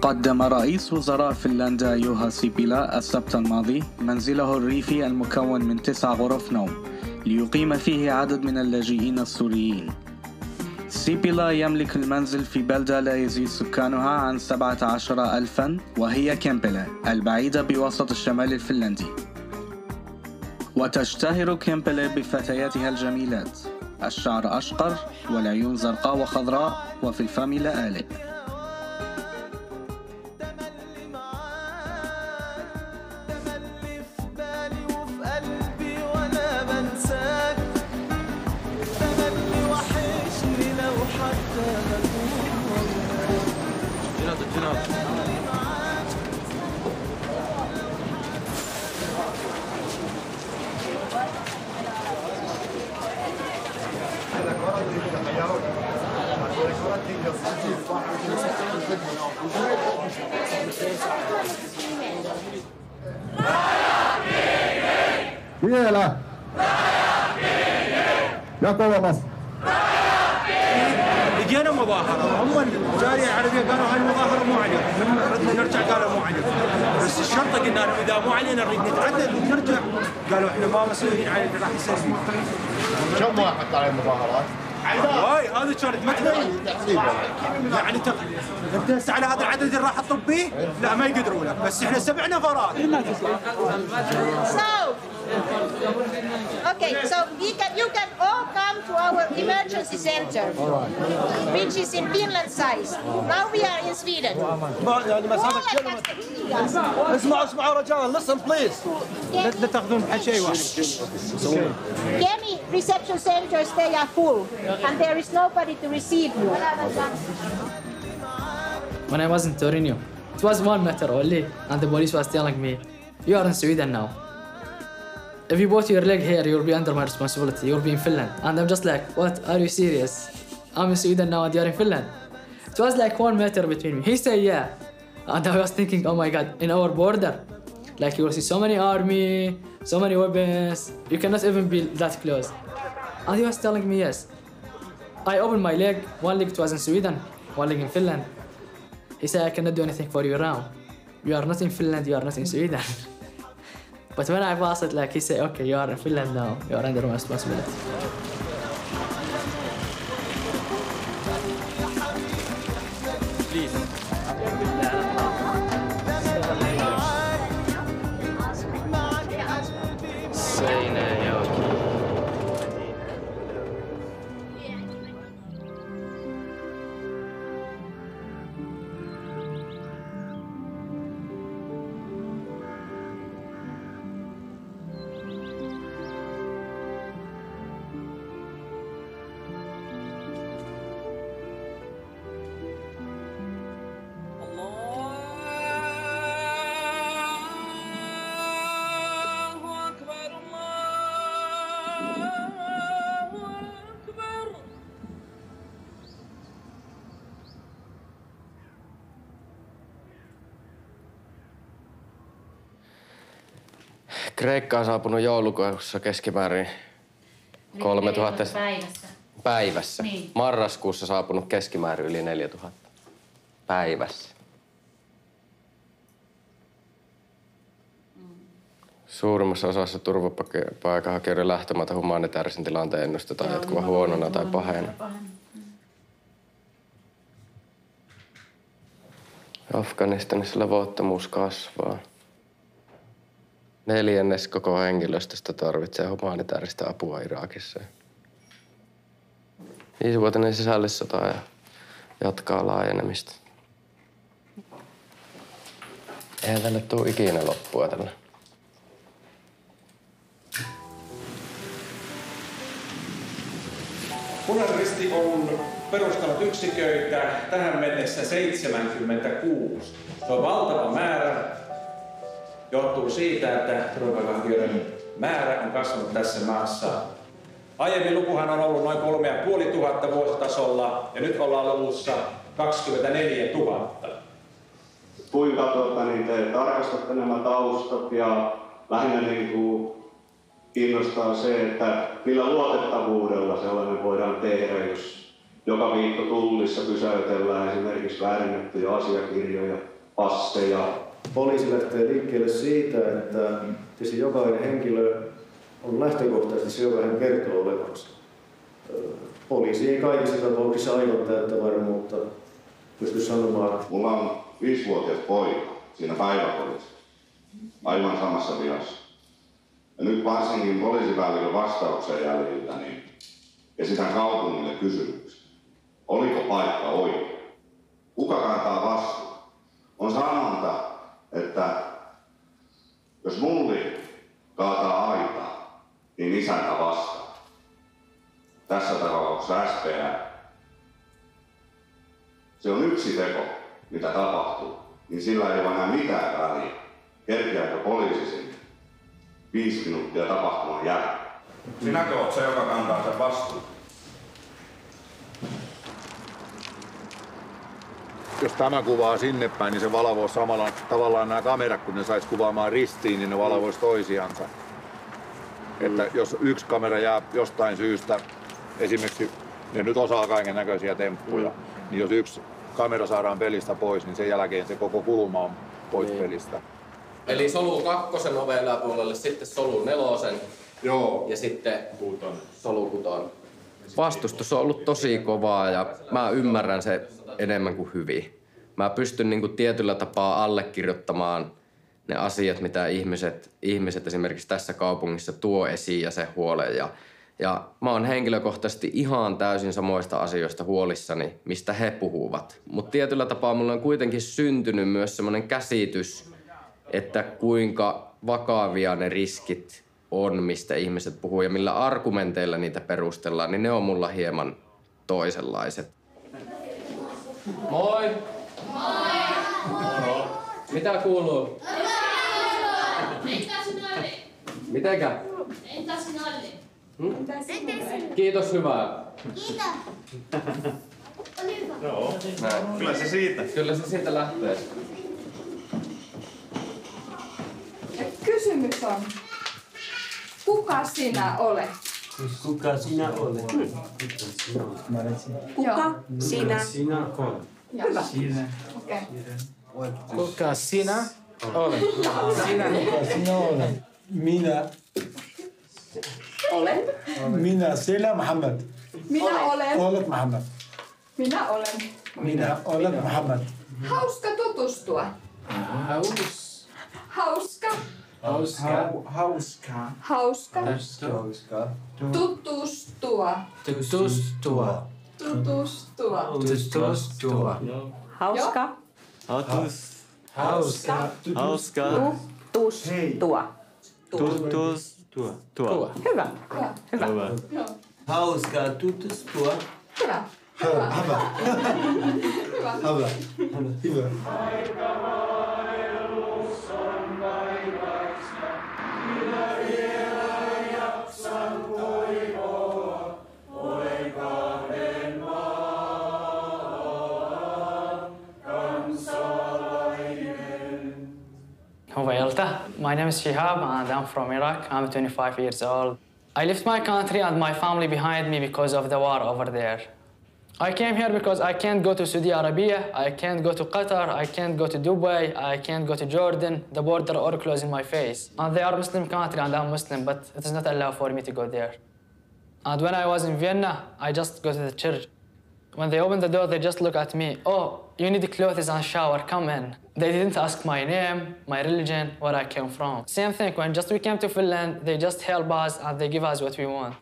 قدم رئيس وزراء فنلندا يوها سيبيلا السبت الماضي منزله الريفي المكون من 9 غرف نوم ليقيم فيه عدد من اللاجئين السوريين. سيبيلا يملك المنزل في بلدة لا يزيد سكانها عن 17,000 وهي كيمبلة البعيدة بوسط الشمال الفنلندي. وتشتهر كيمبلة بفتياتها الجميلات، الشعر أشقر والعيون زرقاء وخضراء وفي الفم لآلئ. Vielä! Ja kolmas! لقينا مظاهرة، هم الجالية العربية قالوا هاي المظاهرة مو علينا، لما ردنا نرجع قالوا مو علينا، بس الشرطة قلنا لهم إذا مو علينا نريد نتعدد ونرجع، قالوا إحنا ما مسؤولين عن اللي راح يصير فيه. كم واحد طلع المظاهرات؟ واي هذه كانت ما تبين. يعني انت هسه على هذا العدد اللي راح تطب به؟ لا ما يقدروا لك، بس احنا 7 نفرات. Okay, so you can all come to our emergency center, which is in Finland size. Now we are in Sweden. اسمعوا رجال, listen please. لا تاخذون بحد شيء واحد. Kemi reception centers, they are full, and there is nobody to receive you. When I was in Torino, it was 1 meter only, and the police was telling me, "You are in Sweden now. If you put your leg here, you'll be under my responsibility. You'll be in Finland." And I'm just like, "What? Are you serious? I'm in Sweden now, and you're in Finland." It was like 1 meter between me. He said, "Yeah," and I was thinking, "Oh my God, in our border, like you will see so many army, so many weapons. You cannot even be that close." And he was telling me, "Yes." I opened my leg. One leg was in Sweden, one leg in Finland. He said, "I cannot do anything for you now. You are not in Finland, you are not in Sweden." But when I passed it, like he said, "Okay, you are in Finland now. You are under my responsibility." Please. Kreikka on saapunut joulukuussa keskimäärin 3000 päivässä. Niin. Marraskuussa saapunut keskimäärin yli 4000 päivässä. Suurimmassa osassa turvapaikanhakijoiden lähtömaata humanitaarisen tilanteen ennustetaan jatkuvan huonona tai pahena. Afganistanissa levottomuus kasvaa. 1/4 koko henkilöstöstä tarvitsee humanitaarista apua Irakissa. 5-vuotinen sisällissota ja jatkaa laajenemista. Eihän tälle tule ikinä loppua tällä. Punainen Risti on perustanut yksiköitä tähän mennessä 76. Se on valtava määrä. Johtuu siitä, että turvapaikanhakijoiden määrä on kasvanut tässä maassa. Aiemmin lukuhan on ollut noin 3500 vuositasolla ja nyt ollaan luvussa 24 000. Kuinka te tarkastatte nämä taustat ja lähinnä kiinnostaa se, että millä luotettavuudella sellainen voidaan tehdä, jos joka viikko Tullissa pysäytellään esimerkiksi väärennettyjä asiakirjoja passeja. Poliisi lähtee liikkeelle siitä, että tietysti jokainen henkilö on lähtökohtaisesti se, joka hän kertoo olevansa. Poliisi ei kaikissa tapauksissa aivan täyttä varmuutta pysty sanomaan. Mulla on 5-vuotias poika siinä päiväkodissa, aivan samassa viassa. Ja nyt varsinkin poliisipäällikön vastauksen jäljiltä, niin esitän kaupungille kysymyksen. Oliko paikka oikein? Kuka kantaa vastuun? On sanonta, että jos mulli kaataa aitaa, niin isäntä vastaa. Tässä tapauksessa SPR. Se on yksi teko, mitä tapahtuu, niin sillä ei ole enää mitään väliä. Kerkeääkö poliisi sinne 5 minuuttia tapahtuman jälkeen? Sinäkö oot se, joka kantaa sen vastuun? Jos tämä kuvaa sinne päin, niin se valvoo samalla tavallaan nämä kamerat, kun ne sais kuvaamaan ristiin, niin ne valvois toisiansa. Että jos yksi kamera jää jostain syystä, esimerkiksi ne nyt osaa kaiken näköisiä temppuja, niin jos yksi kamera saadaan pelistä pois, niin sen jälkeen se koko kulma on pois pelistä. Eli solu 2 oven yläpuolelle, sitten solu 4 ja sitten solu 6. Vastustus on ollut tosi kovaa ja mä ymmärrän se enemmän kuin hyvin. Mä pystyn niin kuin tietyllä tapaa allekirjoittamaan ne asiat, mitä ihmiset esimerkiksi tässä kaupungissa tuo esiin ja se huolen. Ja mä oon henkilökohtaisesti ihan täysin samoista asioista huolissani, mistä he puhuvat. Mutta tietyllä tapaa mulle on kuitenkin syntynyt myös semmoinen käsitys, että kuinka vakavia ne riskit on, mistä ihmiset puhuu ja millä argumenteilla niitä perustellaan, niin ne on mulla hieman toisenlaiset. Moi! Moi! Moro! Mitä kuuluu? Entä sinä oli? Mitenkä? Entä sinä oli? Kiitos, hyvää. Kiitos. Joo. Kyllä se siitä lähtee. Kysymys on, kuka sinä olet? Kuka sinä olet? Kuka sinä? Sinä olet. Hyvä. Okei. Kuka sinä olet? Sinä olet. Minä olen. Minä Sela Muhammad. Minä olen. Olet Muhammad. Minä olen. Minä olet Muhammad. Hauska tutustua. Hauska. Tutustua. Hauska. Tutustua. Hyvä. Hauska tutustua. Hyvä. Hyvä. My name is Shihab and I'm from Iraq. I'm 25 years old. I left my country and my family behind me because of the war over there. I came here because I can't go to Saudi Arabia, I can't go to Qatar, I can't go to Dubai, I can't go to Jordan. The border all closed in my face. And they are Muslim country and I'm Muslim, but it is not allowed for me to go there. And when I was in Vienna, I just go to the church. When they open the door, they just look at me. Oh, you need clothes and shower, come in. They didn't ask my name, my religion, where I came from. Same thing, when just we came to Finland, they just help us and they give us what we want.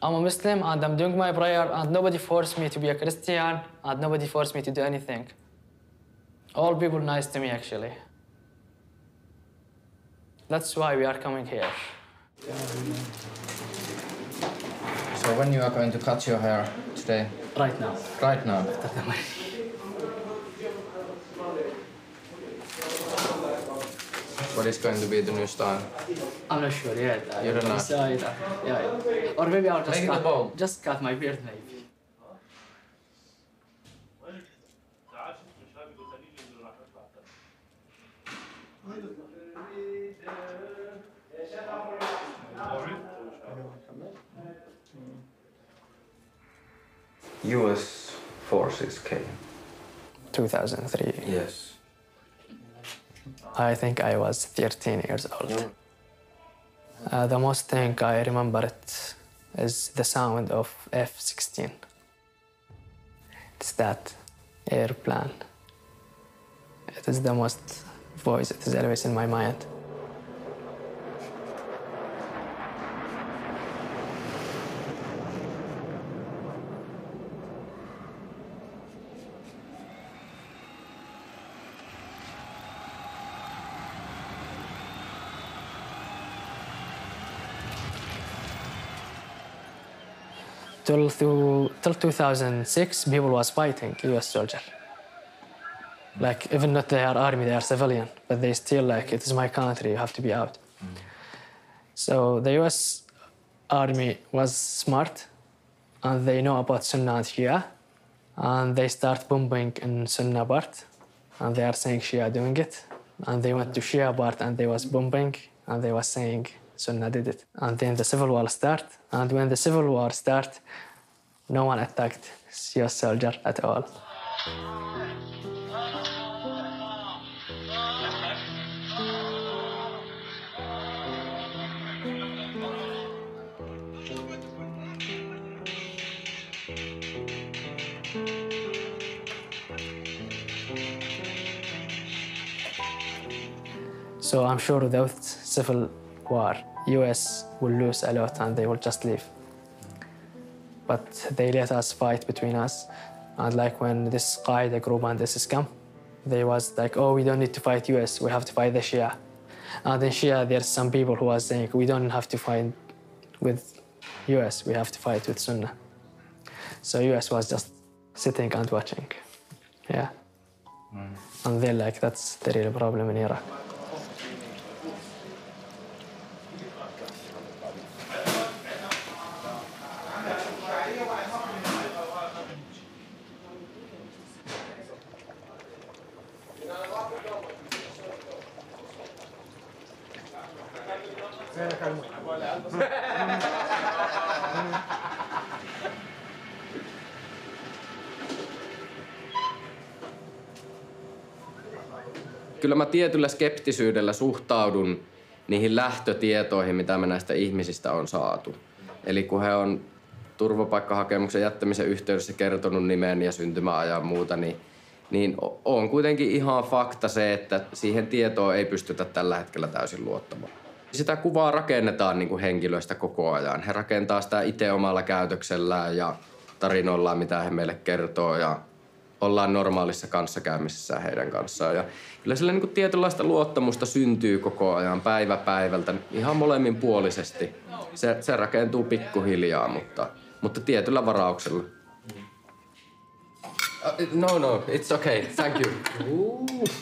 I'm a Muslim and I'm doing my prayer and nobody forced me to be a Christian and nobody forced me to do anything. All people nice to me, actually. That's why we are coming here. So when you are going to cut your hair today? Right now. Right now. What is going to be the new style? I'm not sure yet. You don't know? Decide. Yeah. Or maybe I'll Make just cut my beard, maybe. US forces came. 2003. Yes. I think I was 13 years old. The most thing I remember it is the sound of F-16. It's that airplane. It is the most voice, it is always in my mind. Till 2006, people was fighting US soldier. Like, even not they are army, they are civilian, but they still like, it is my country, you have to be out. So the US army was smart, and they know about Sunnah and Shia, and they start bombing in Sunnah part, and they are saying Shia doing it, and they went to Shia part and they was bombing, and they was saying Sunnah did it. And then the civil war start, and when the civil war start, no one attacked US soldier at all. So I'm sure without civil war, US will lose a lot and they will just leave. But they let us fight between us. And like when this Qaeda group and this scam, they was like, oh, we don't need to fight US, we have to fight the Shia. And in Shia, there's some people who are saying, we don't have to fight with US, we have to fight with Sunnah. So US was just sitting and watching, yeah. And they're like, that's the real problem in Iraq. Kyllä mä tietyllä skeptisyydellä suhtaudun niihin lähtötietoihin, mitä me näistä ihmisistä on saatu. Eli kun he on turvapaikkahakemuksen jättämisen yhteydessä kertonut nimen ja syntymäajan ja muuta, niin on kuitenkin ihan fakta se, että siihen tietoon ei pystytä tällä hetkellä täysin luottamaan. Sitä kuvaa rakennetaan niin kuin henkilöistä koko ajan. He rakentaa sitä itse omalla käytöksellään ja tarinoillaan, mitä he meille kertoo, ja ollaan normaalissa kanssakäymisessä heidän kanssaan. Ja kyllä sillä niin kuin tietynlaista luottamusta syntyy koko ajan päivä päivältä, ihan molemminpuolisesti. Se rakentuu pikkuhiljaa, mutta tietyllä varauksella. No, it's okay. Thank you.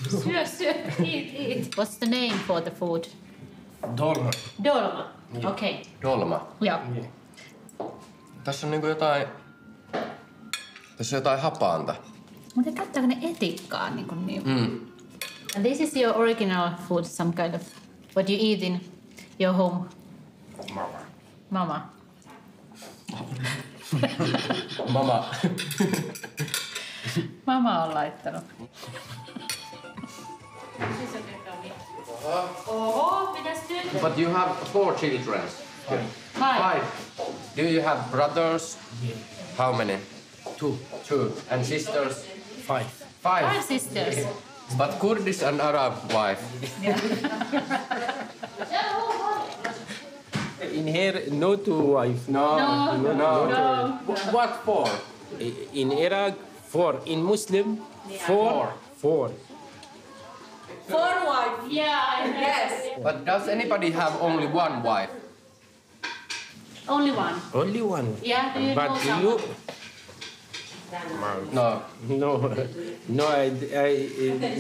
Sure. Eat. What's the name for the food? Dolma. Dolma. Okay. Dolma. Yeah. Tässä on niinku jotain hapaanta. Mutta käyttääkö ne etikkaa niin? And this is your original food, some kind of what you eat in your home. Mama. Mama on laittanut. Oho, mitäs tyttö? But you have 4 children. Five. Do you have brothers? Yeah. How many? 2. And sisters? 5. 5 sisters. Yeah. But Kurdish and Arab wife. In here, no to wife. No. What for? In Iraq, 4. In Muslim, 4. 4 wives. Yeah, yes. But does anybody have only one wife? Only one. Only one. Yeah, do you but know you? someone? No, I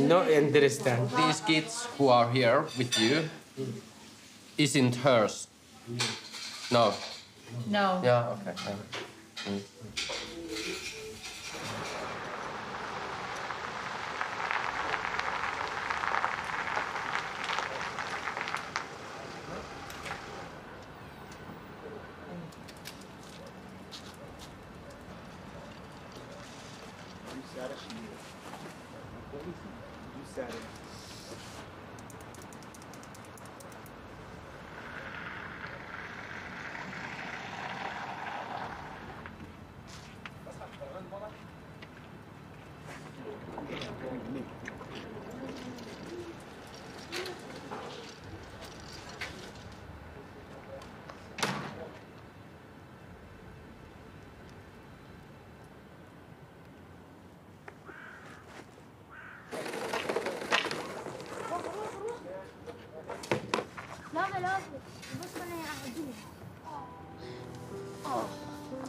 no understand. These kids who are here with you isn't hers. No. No. Yeah, okay.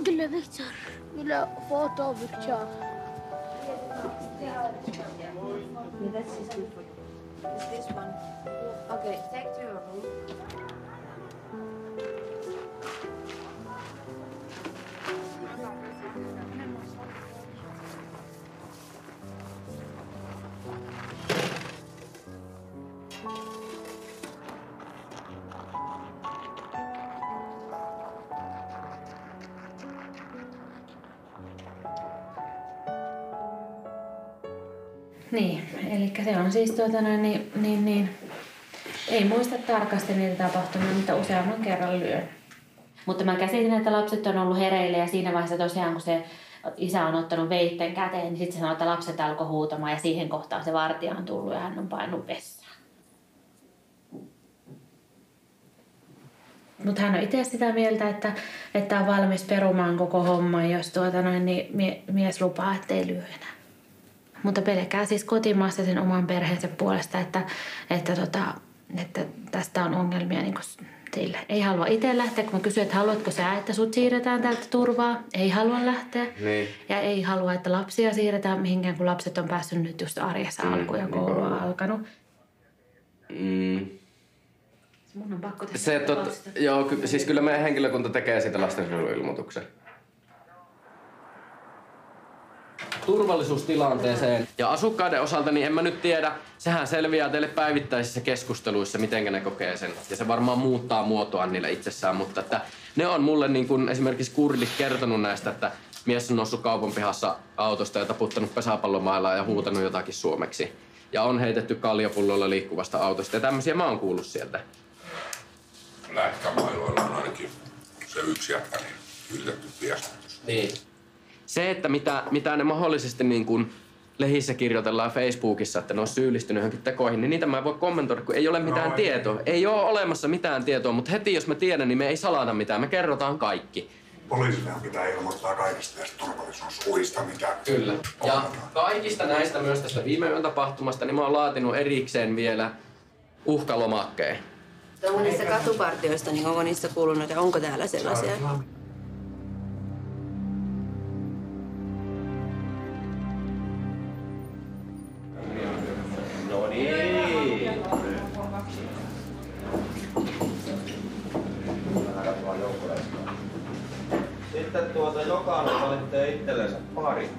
قل له فيكتور قل له فوتو فيكتور. Okay, take to your room. Niin, eli se on siis ei muista tarkasti niitä tapahtumia, mutta useamman kerran lyön. Mutta mä käsitin, että lapset on ollut hereillä ja siinä vaiheessa tosiaan, kun se isä on ottanut veitten käteen, niin sitten se sanoi, että lapset alkoi huutamaan ja siihen kohtaan se vartija on tullut ja hän on painut vessaan. Mutta hän on itse sitä mieltä, että on valmis perumaan koko homman, jos mies lupaa, ettei lyö enää. Mutta pelkää siis kotimaassa sen oman perheensä puolesta, että tästä on ongelmia niin teille. Ei halua itse lähteä, kun mä kysyin, että haluatko sä, että sut siirretään täältä turvaa. Ei halua lähteä. Niin. Ja ei halua, että lapsia siirretään mihinkään, kun lapset on päässyt nyt just arjessa alkuun ja koulu on alkanut. Mun on pakko tehdä joo, siis kyllä meidän henkilökunta tekee siitä lastensuojeluilmoituksen. Turvallisuustilanteeseen ja asukkaiden osalta, niin en mä nyt tiedä. Sehän selviää teille päivittäisissä keskusteluissa, miten ne kokee sen. Ja se varmaan muuttaa muotoaan niillä itsessään, mutta että ne on mulle niin kuin esimerkiksi kurdit kertonut näistä, että mies on noussut kaupan pihassa autosta ja taputtanut pesäpallomailaa ja huutanut jotakin suomeksi. Ja on heitetty kaljapulloilla liikkuvasta autosta ja tämmöisiä mä oon kuullut sieltä. Lätkämailoilla on ainakin se yksi jätkä niin yritetty viestitys. Niin. Se, että mitä ne mahdollisesti niin kuin lehissä kirjoitellaan Facebookissa, että ne on syyllistynyt johonkin tekoihin, niin niitä mä en voi kommentoida, kun ei ole mitään tietoa. Ei ole olemassa mitään tietoa, mutta heti jos mä tiedän, niin me ei salata mitään. Me kerrotaan kaikki. Poliisillehan pitää ilmoittaa kaikista näistä turvallisuusuhista, mitä... Kyllä. Ja kaikista näistä myös tästä viime yön tapahtumasta, niin mä oon laatinut erikseen vielä uhkalomakkeen. Onko niistä katupartioista, niin onko niistä kuulunut ja onko täällä sellaisia? No niin. Sitten jokainen valitsee itsellensä pari.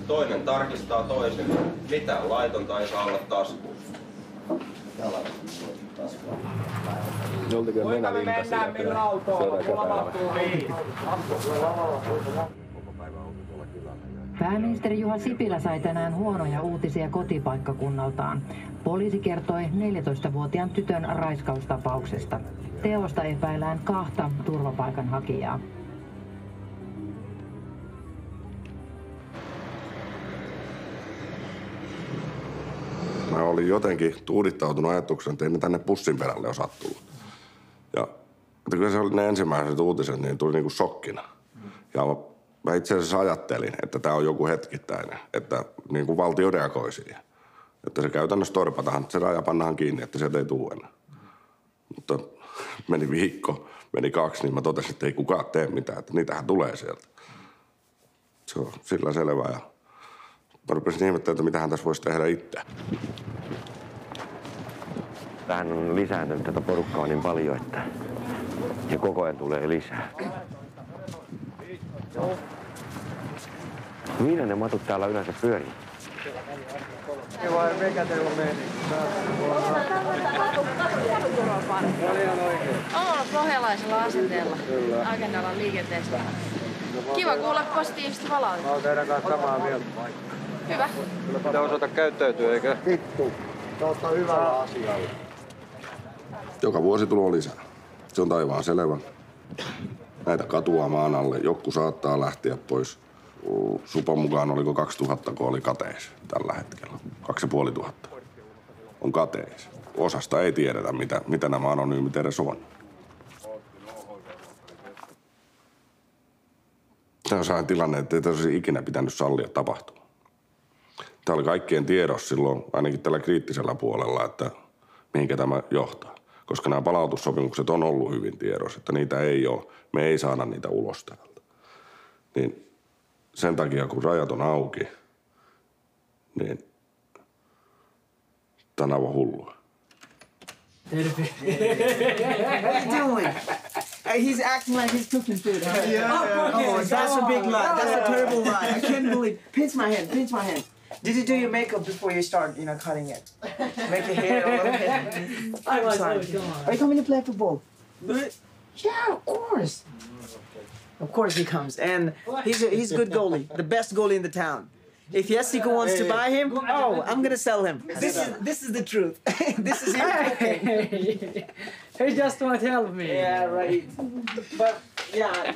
Toinen tarkistaa toisen. Mitään laitonta ei saa olla taskussa. Joltakin nenä linta siinä, että syödään Pääministeri Juha Sipilä sai tänään huonoja uutisia kotipaikkakunnaltaan. Poliisi kertoi 14-vuotiaan tytön raiskaustapauksesta. Teosta epäillään 2 turvapaikanhakijaa. Mä olin jotenkin tuudittautunut ajatuksen, että ei ne tänne pussin perälle osaa tulla. Ja kyllä se oli ne ensimmäiset uutiset, niin tuli niinku shokkina. Ja mä itse asiassa ajattelin, että tämä on joku hetkittäinen, että niin kuin valtio reagoi siihen. Että se käytännössä torpataan, se raja pannaan kiinni, että sieltä ei tule enää. Mutta meni viikko, meni 2, niin mä totesin, että ei kukaan tee mitään, että niitähän tulee sieltä. Se on sillä selvä ja mä rupesin ihmettelemään, että mitähän tässä voisi tehdä itse. Tähän on lisääntynyt tätä porukkaa niin paljon, että ja koko ajan tulee lisää. Minä ne matut täällä yleensä pyörii? Vai mikä teillä on meni? Oli ihan oikein. On pohjalaisella asenteella. Kyllä. Agendalla liikenteestä. Kiva kuulla positiivista palautetta. Mä oon teidän kanssa samaa mieltä. Hyvä. Kyllä pitää osata käyttäytyä, eikä? Vittu. Sä oot hyvällä asialla. Joka vuosi tulee lisää. Se on taivaan selvä. Näitä katuaa maan alle. Joku saattaa lähteä pois. Supan mukaan oliko 2000, kun oli kateis tällä hetkellä. 2500 on kateis. Osasta ei tiedetä, mitä nämä anonyymit edes on. Tämä on sellainen tilanne, että ei olisi ikinä pitänyt sallia tapahtua. Tämä oli kaikkien tiedossa silloin, ainakin tällä kriittisellä puolella, että mihinkä tämä johtaa. koska nämä palautussopimukset on ollut hyvin tiedossa, että niitä ei ole. Me ei saada niitä ulos täältä. Niin sen takia, kun rajat on auki, niin tämä on hullua. What are you doing? He's acting like he's cooking food. Huh? Oh, that's a big lie. That's a terrible lie. I can't believe. Pinch my hand. Pinch my hand. Did you do your makeup before you start, cutting it? Make your hair a little bit. Are you coming to play football? Yeah, of course. Of course he comes, and he's a good goalie, the best goalie in the town. If Jessica wants to buy him, I'm gonna sell him. This is the truth. This is him. He just won't help me. Yeah, right. But yeah,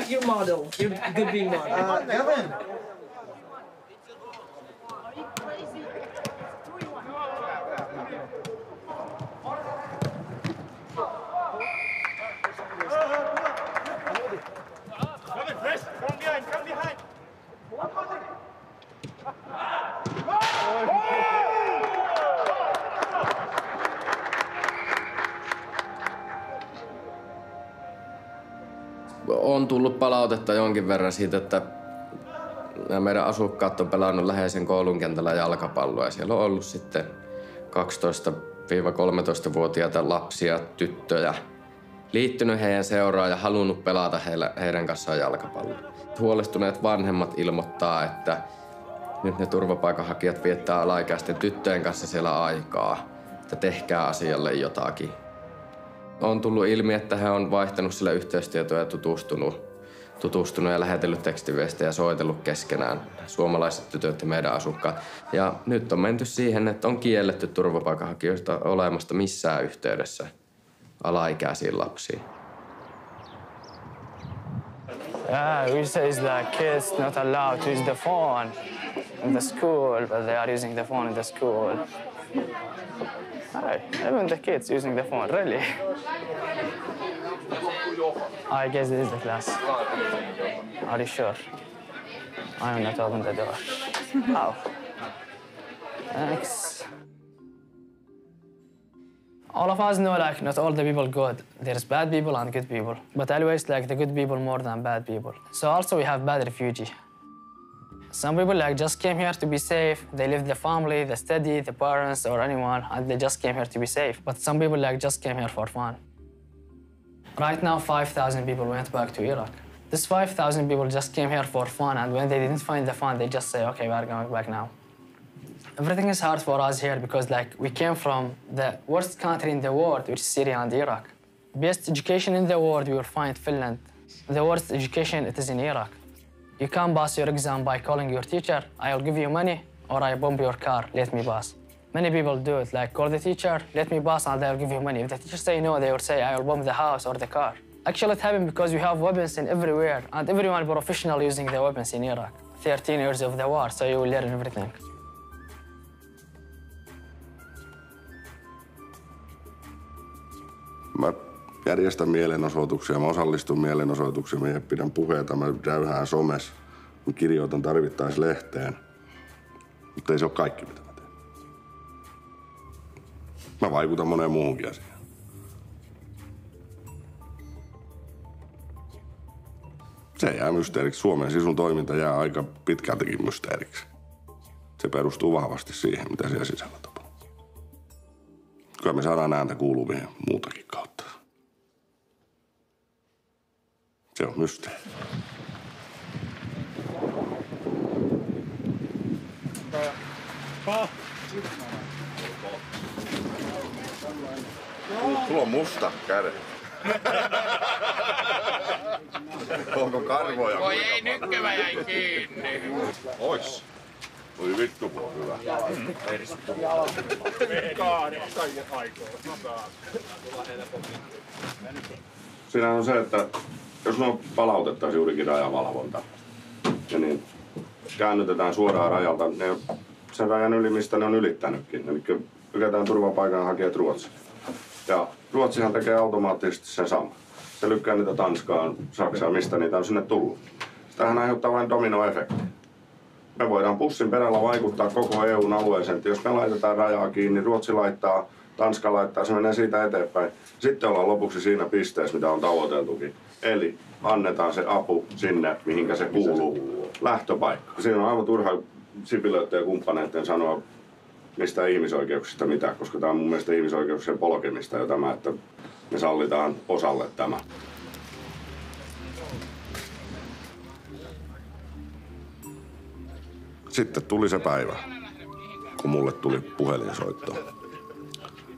you're model. You're a good big model. Evan. Come behind. On tullut palautetta jonkin verran siitä, että nämä meidän asukkaat on pelannut läheisen koulun kentällä jalkapalloa ja siellä on ollut sitten 12-13-vuotiaita lapsia, tyttöjä, liittynyt heidän seuraan ja halunnut pelata heidän kanssaan jalkapalloa. Huolestuneet vanhemmat ilmoittaa, että nyt ne turvapaikanhakijat viettää alaikäisten tyttöjen kanssa siellä aikaa, että tehkää asialle jotakin. On tullut ilmi, että he on vaihtanut sillä yhteystietoja ja tutustunut ja lähetellyt tekstiviestejä ja soitellut keskenään, suomalaiset tytöt ja meidän asukkaat. Ja nyt on menty siihen, että on kielletty turvapaikanhakijoista olemasta missään yhteydessä alaikäisiin lapsiin. Yeah, we say the kids not allowed to use the phone in the school, but they are using the phone in the school. Even the kids using the phone, really? I guess this is the class. Are you sure? I'm not open the door. How? Thanks. All of us know, like, not all the people good. There's bad people and good people. But always, like, the good people more than bad people. So also we have bad refugee. Some people, like, just came here to be safe. They leave the family, the study, the parents, or anyone, and they just came here to be safe. But some people, like, just came here for fun. Right now, 5,000 people went back to Iraq. This 5,000 people just came here for fun, and when they didn't find the fun, they just say, okay, we're going back now. Everything is hard for us here because, like, we came from the worst country in the world, which is Syria and Iraq. Best education in the world, we will find Finland. The worst education, it is in Iraq. You can't pass your exam by calling your teacher, I'll give you money, or I bomb your car, let me pass. Many people do it, like, call the teacher, let me pass, and they'll give you money. If the teacher say no, they will say, I'll bomb the house or the car. Actually, it happened because we have weapons in everywhere, and everyone professional using the weapons in Iraq. 13 years of the war, so you will learn everything. Mä järjestän mielenosoituksia, mä osallistun mielenosoituksiin, mä pidän puheita, mä räyhään somessa, mä kirjoitan tarvittaessa lehteen. Mutta ei se ole kaikki, mitä mä teen. Mä vaikutan moneen muuhunkin asiaan. Se jää mysteeriksi. Suomen sisun toiminta jää aika pitkältäkin mysteeriksi. Se perustuu vahvasti siihen, mitä siellä sisällä tapahtuu. Kyllä me saadaan ääntä kuuluvia muutakin kautta. Se on mysteeri. Sulla on musta kädet. Onko karvoja? Voi ei, nykkymä jäi kiinni. Ois. Oi vittu, kun on hyvä. Siinä on se, että jos me palautettaisiin juurikin rajavalvonta ja niin käännytetään suoraan rajalta sen rajan yli, mistä ne on ylittänytkin. Eli lykätään turvapaikanhakijat Ruotsiin. Ja Ruotsihan tekee automaattisesti sen sama. Se lykkää niitä Tanskaan, Saksaan, mistä niitä on sinne tullut. Tämähän aiheuttaa vain dominoefekti. Me voidaan pussin perällä vaikuttaa koko EUn alueeseen, että jos me laitetaan rajaa kiinni, Ruotsi laittaa Tanska laittaa, se menee siitä eteenpäin. Sitten ollaan lopuksi siinä pisteessä, mitä on tavoiteltukin. Eli annetaan se apu sinne, mihinkä se kuuluu. Lähtöpaikka. Siinä on aivan turha Sipilöiden ja kumppaneiden sanoa mistä ihmisoikeuksista mitä, koska tämä on mun mielestä ihmisoikeuksien polkemista jo tämä, että me sallitaan osalle tämä. Sitten tuli se päivä, kun mulle tuli puhelinsoitto,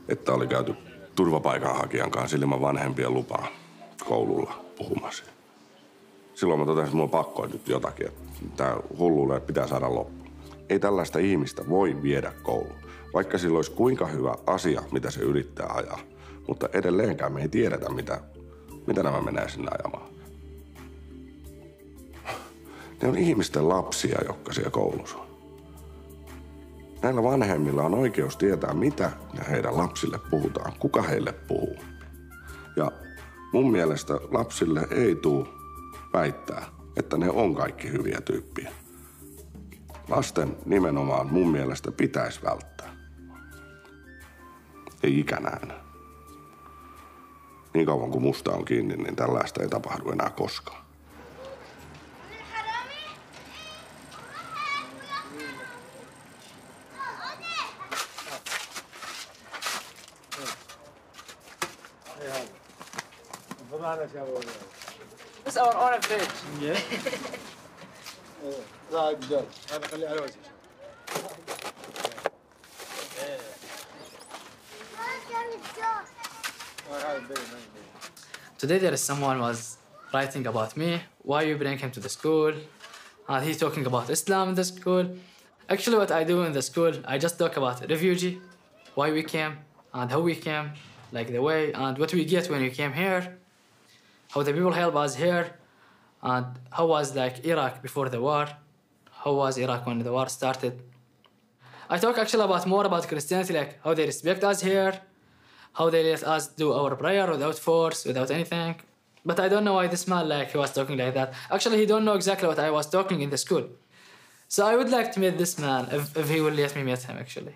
että oli käyty turvapaikanhakijan kanssa ilman vanhempien lupaa koululla puhumassa. Silloin mä totesin, että mulla on pakko nyt jotakin, että tää hulluille pitää saada loppu. Ei tällaista ihmistä voi viedä kouluun, vaikka sillä olisi kuinka hyvä asia, mitä se yrittää ajaa. Mutta edelleenkään me ei tiedetä, mitä nämä menee sinne ajamaan. Ne on ihmisten lapsia, jotka siellä koulussa on. Näillä vanhemmilla on oikeus tietää, mitä heidän lapsille puhutaan, kuka heille puhuu. Ja mun mielestä lapsille ei tule väittää, että ne on kaikki hyviä tyyppiä. Lasten nimenomaan mun mielestä pitäisi välttää. Ei ikänään. Niin kauan kuin musta on kiinni, niin tällaista ei tapahdu enää koskaan. بس اون فريج لا اقدر هذا خليه على وجهي Today there is someone was writing about me, why you bring him to the school, and he's talking about Islam in the school. Actually what I do in the school, I just talk about refugee, why we came, and how we came, like the way, and what we get when we came here, how the people help us here, and how was like Iraq before the war, how was Iraq when the war started. I talk actually more about Christianity, like how they respect us here, how they let us do our prayer without force, without anything. But I don't know why this man he was talking like that. Actually, he don't know exactly what I was talking in the school. So I would like to meet this man if he will let me meet him actually.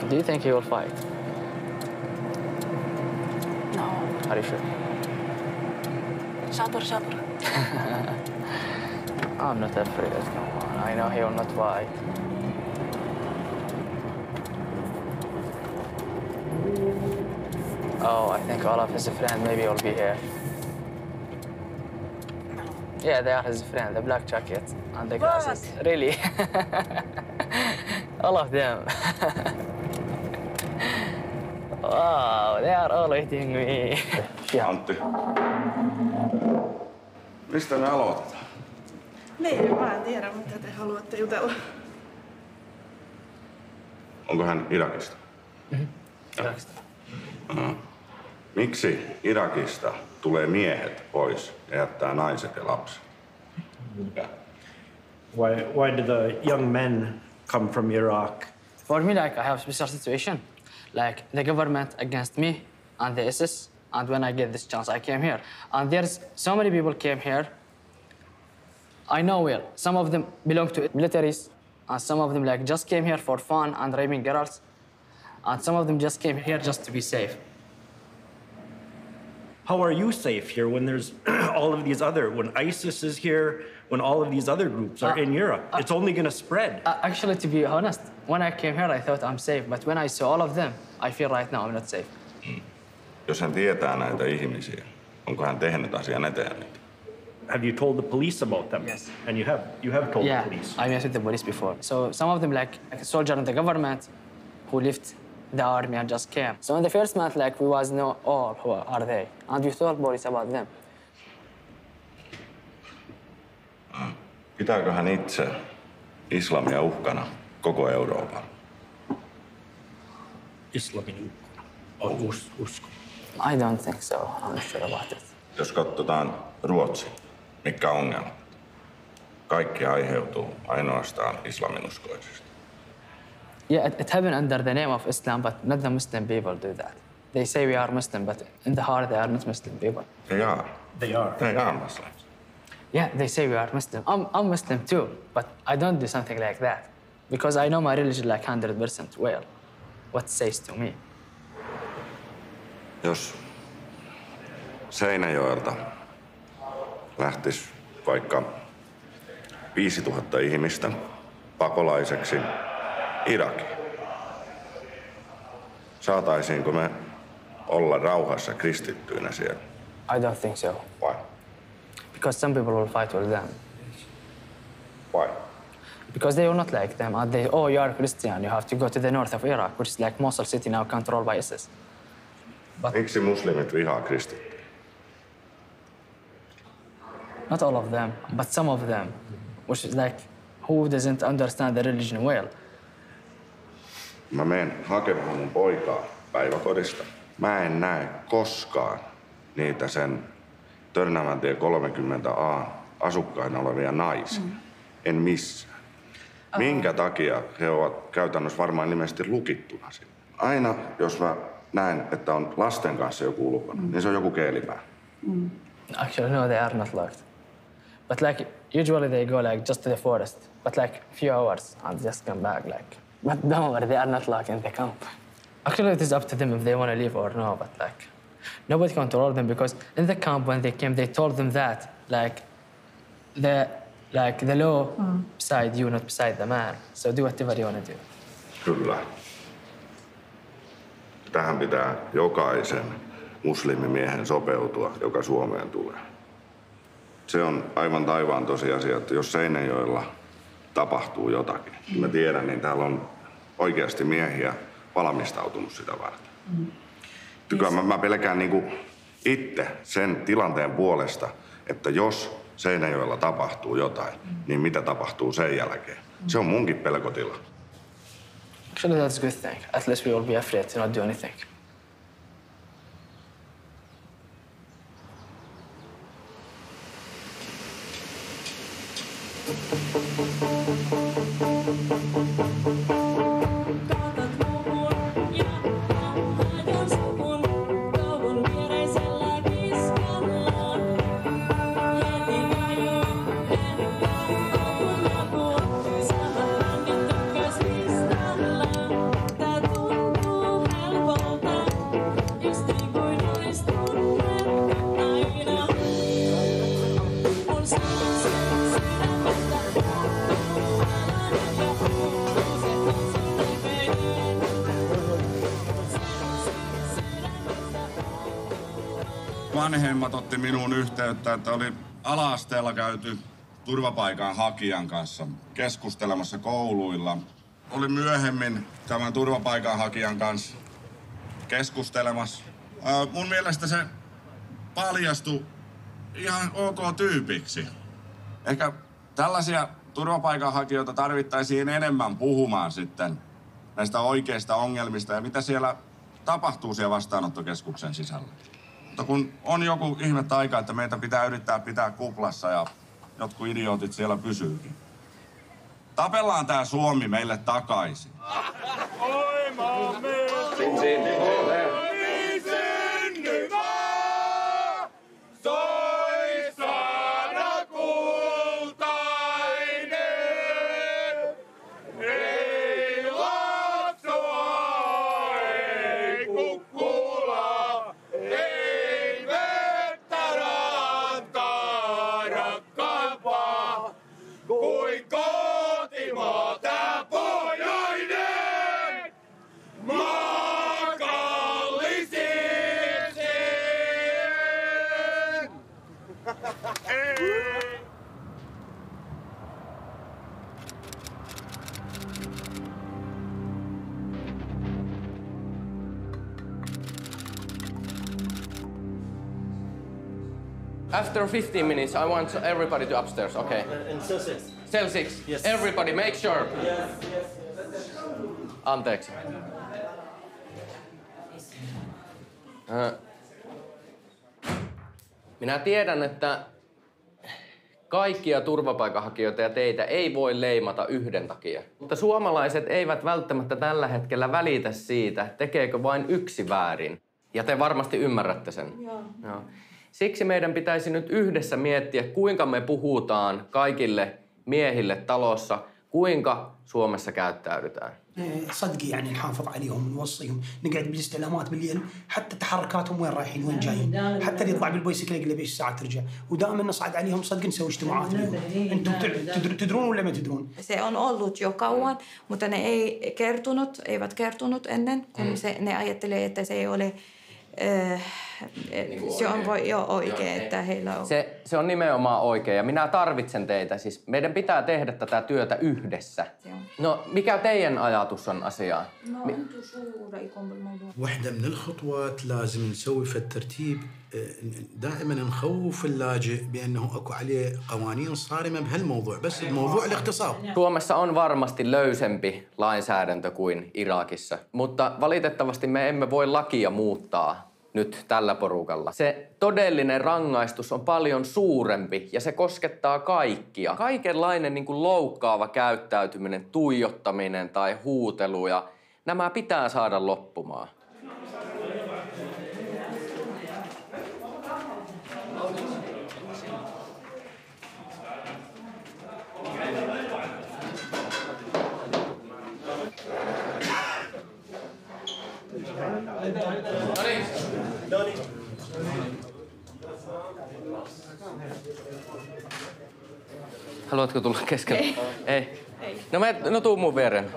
Do you think he will fight? No. Are you sure? شاطر شاطر. I'm not afraid, come on. I know he will not fight. Oh, I think all of his friends maybe will be here. Yeah, they are his friends, the black jacket and the glasses. Really? All of them. Wow, they are all eating me. Antti, mistä me aloitetaan? Niin, mä en tiedä, mitä te haluatte jutella. Onko hän Irakista? Irakista. Miksi Irakista tulee miehet pois ja jättää naiset ja lapset? Why did the young men come from Iraq? For me, I have a special situation. Like the government against me and the ISIS. And when I get this chance, I came here. And there's so many people came here. I know well. Some of them belong to militaries. And some of them just came here for fun and raping girls. And some of them just came here just to be safe. How are you safe here when there's all of these when ISIS is here, when all of these other groups are in Europe? It's only going to spread. Actually, to be honest, when I came here, I thought I'm safe. But when I saw all of them, I feel right now I'm not safe. Jos hän tietää näitä ihmisiä, onko hän tehnyt asian eteen niitä? Have you told the police about them? Yes. And you have told the police? I met with the police before. So some of them, like a soldier in the government, who left the army and just came. So in the first month, we was know all who are they, and we told police about them. Pitääkö hän itse islamia uhkana koko Euroopan? Islamin usko. I don't think so. I'm not sure about it. Jos katsotaan Ruotsi, mikä ongelma? Kaikki aiheutuu ainoastaan islaminuskoisista. Yeah, it happened under the name of Islam, but not the Muslim people do that. They say we are Muslim, but in the heart they are not Muslim people. They are. They are. They are Muslims. Yeah, they say we are Muslim. I'm Muslim too, but I don't do something like that. Because I know my religion like 100% well. What it says to me. Jos Seinäjoelta lähtisi vaikka 5000 ihmistä pakolaiseksi Irakiin, saataisiinko me olla rauhassa kristittyinä siellä? I don't think so. Why? Because some people will fight with them. Why? Because they will not like them. And they, oh, you are Christian, you have to go to the north of Iraq, which is like Mosul city now controlled by ISIS. Miksi muslimit vihaa kristittyjä? Not all of them, but some of them, which is like, who doesn't understand the religion well. Mä menen hakemaan mun poikaa päiväkodista. Mä en näe koskaan niitä sen Törnäväntie 30A asukkaina olevia naisia. En missään. Minkä takia he ovat käytännössä varmaan ilmeisesti lukittuna sinne? Aina jos mä näen, että on lasten kanssa joku ulkona, niin se on joku keelipää. Actually, no, they are not locked. But like, usually they go like just to the forest, but like few hours and just come back like. But don't worry, they are not locked in the camp. Actually, it is up to them if they want to leave or no, but like, nobody controls them because in the camp when they came, they told them that like the law beside you, not beside the man. So do whatever you want to do. Kyllä. Tähän pitää jokaisen muslimimiehen sopeutua, joka Suomeen tulee. Se on aivan taivaan tosiasia, että jos Seinäjoella tapahtuu jotakin, mä tiedän, niin täällä on oikeasti miehiä valmistautunut sitä varten. Kyllä mä pelkään niinku itse sen tilanteen puolesta, että jos Seinäjoella tapahtuu jotain, niin mitä tapahtuu sen jälkeen? Se on munkin pelkotila. Actually, that's a good thing. At least we will be afraid to not do anything. Vanhemmat otti minuun yhteyttä, että oli ala-asteella käyty turvapaikanhakijan kanssa keskustelemassa kouluilla. Oli myöhemmin tämän turvapaikanhakijan kanssa keskustelemassa. Mun mielestä se paljastui ihan ok tyypiksi. Ehkä tällaisia turvapaikanhakijoita tarvittaisiin enemmän puhumaan sitten näistä oikeista ongelmista ja mitä siellä tapahtuu siellä vastaanottokeskuksen sisällä. Mutta kun on joku ihme taika, että meitä pitää yrittää pitää kuplassa ja jotkut idiootit siellä pysyykin. Tapellaan tää Suomi meille takaisin. Oi maamme! After 15 minutes, I want everybody to upstairs, okay? In cell 6. Cell 6. Yes. Everybody, make sure. Yes. Anteeksi. Minä tiedän, että kaikkia turvapaikanhakijoita ja teitä ei voi leimata yhden takia. Mutta suomalaiset eivät välttämättä tällä hetkellä välitä siitä, tekeekö vain yksi väärin. Ja te varmasti ymmärrätte sen. Joo. Siksi meidän pitäisi nyt yhdessä miettiä, kuinka me puhutaan kaikille miehille talossa, kuinka Suomessa käyttäydytään. صدقي يعني نحافظ عليهم نوصيهم نقعد بالاستعلامات بالليل حتى تحركاتهم وين رايحين وين جايين حتى اللي يطلع بالبايسكل يقول بيش ساعه ترجع ودائما نصعد عليهم صدق نسوي اجتماعات اليوم انتم تدرون ولا ما تدرون Se on ollut jo kauan, mutta ne eivät kertonut ennen, kun ne ajattelee, että se ei ole se on oikein, että heillä on. Se on nimenomaan oikein ja minä tarvitsen teitä. Siis meidän pitää tehdä tätä työtä yhdessä. No, mikä teidän ajatus on asiaan? واحدة من الخطوات لازم نسوي في الترتيب دائما نخوف اللاجئ بأنه أكو عليه قوانين صارمة بهالموضوع بس بموضوع الاغتصاب. Suomessa on varmasti löysempi lainsäädäntö kuin Irakissa, mutta valitettavasti me emme voi lakia muuttaa nyt tällä porukalla. Se todellinen rangaistus on paljon suurempi ja se koskettaa kaikkia. Kaikenlainen niin kuin loukkaava käyttäytyminen, tuijottaminen tai huutelu ja nämä pitää saada loppumaan. Haluatko tulla keskelle? Ei. No tuu mun viereen.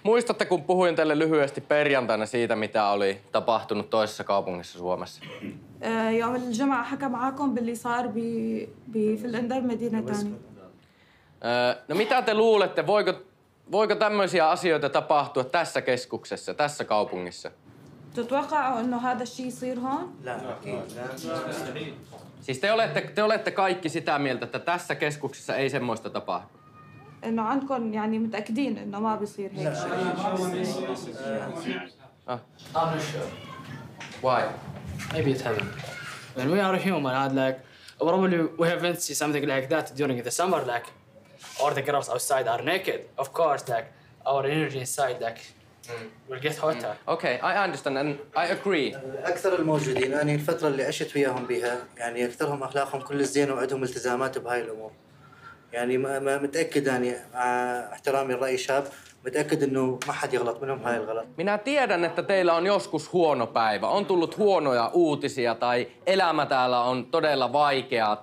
Muistatte, kun puhuin teille lyhyesti perjantaina siitä, mitä oli tapahtunut toisessa kaupungissa Suomessa? يوم الجمعة حكى معاكم باللي صار في الأندر مدينة تانية. No mitä te luulette, voiko tämmöisiä asioita tapahtua tässä keskuksessa, tässä kaupungissa? تتوقعوا إنه هذا الشيء يصير هون؟ لا أكيد. Siis te olette kaikki sitä mieltä, että tässä keskuksessa ei semmoista tapahdu. إنه عندكم يعني متأكدين إنه ما بيصير هيك شيء. I'm not sure. Why? Maybe it happened. When we are human, I'd like probably we haven't seen something like that during the summer, like all the girls outside are naked. Of course, like our energy inside, like will get hotter. Okay, I understand and I agree. أكثر الموجودين أنا الفترة اللي عشت وياهم بها يعني أكثرهم أخلاقهم كل الزين وعندهم التزامات بهاي الأمور. يعني ما متأكد يعني مع احترامي الرأي شاب متأكد إنه ما حد يغلط منهم هاي الغلط. Minä tiedän, että teillä on joskus huono päivä. On tullut huonoja uutisia tai elämä täällä on todella vaikeaa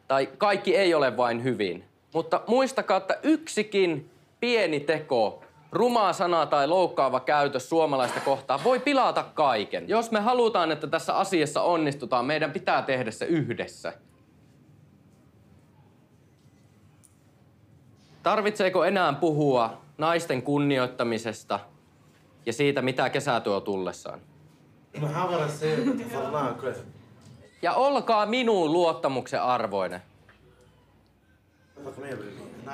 tai kaikki ei ole vain hyvin. Mutta muistakaa, että yksikin pieni teko, ruma sana tai loukkaava käytös suomalaista kohtaan voi pilata kaiken. Jos me halutaan, että tässä asiassa onnistutaan, meidän pitää tehdä se yhdessä. Tarvitseeko enää puhua naisten kunnioittamisesta ja siitä, mitä kesä tuo tullessaan? Ja olkaa minun luottamuksen arvoinen.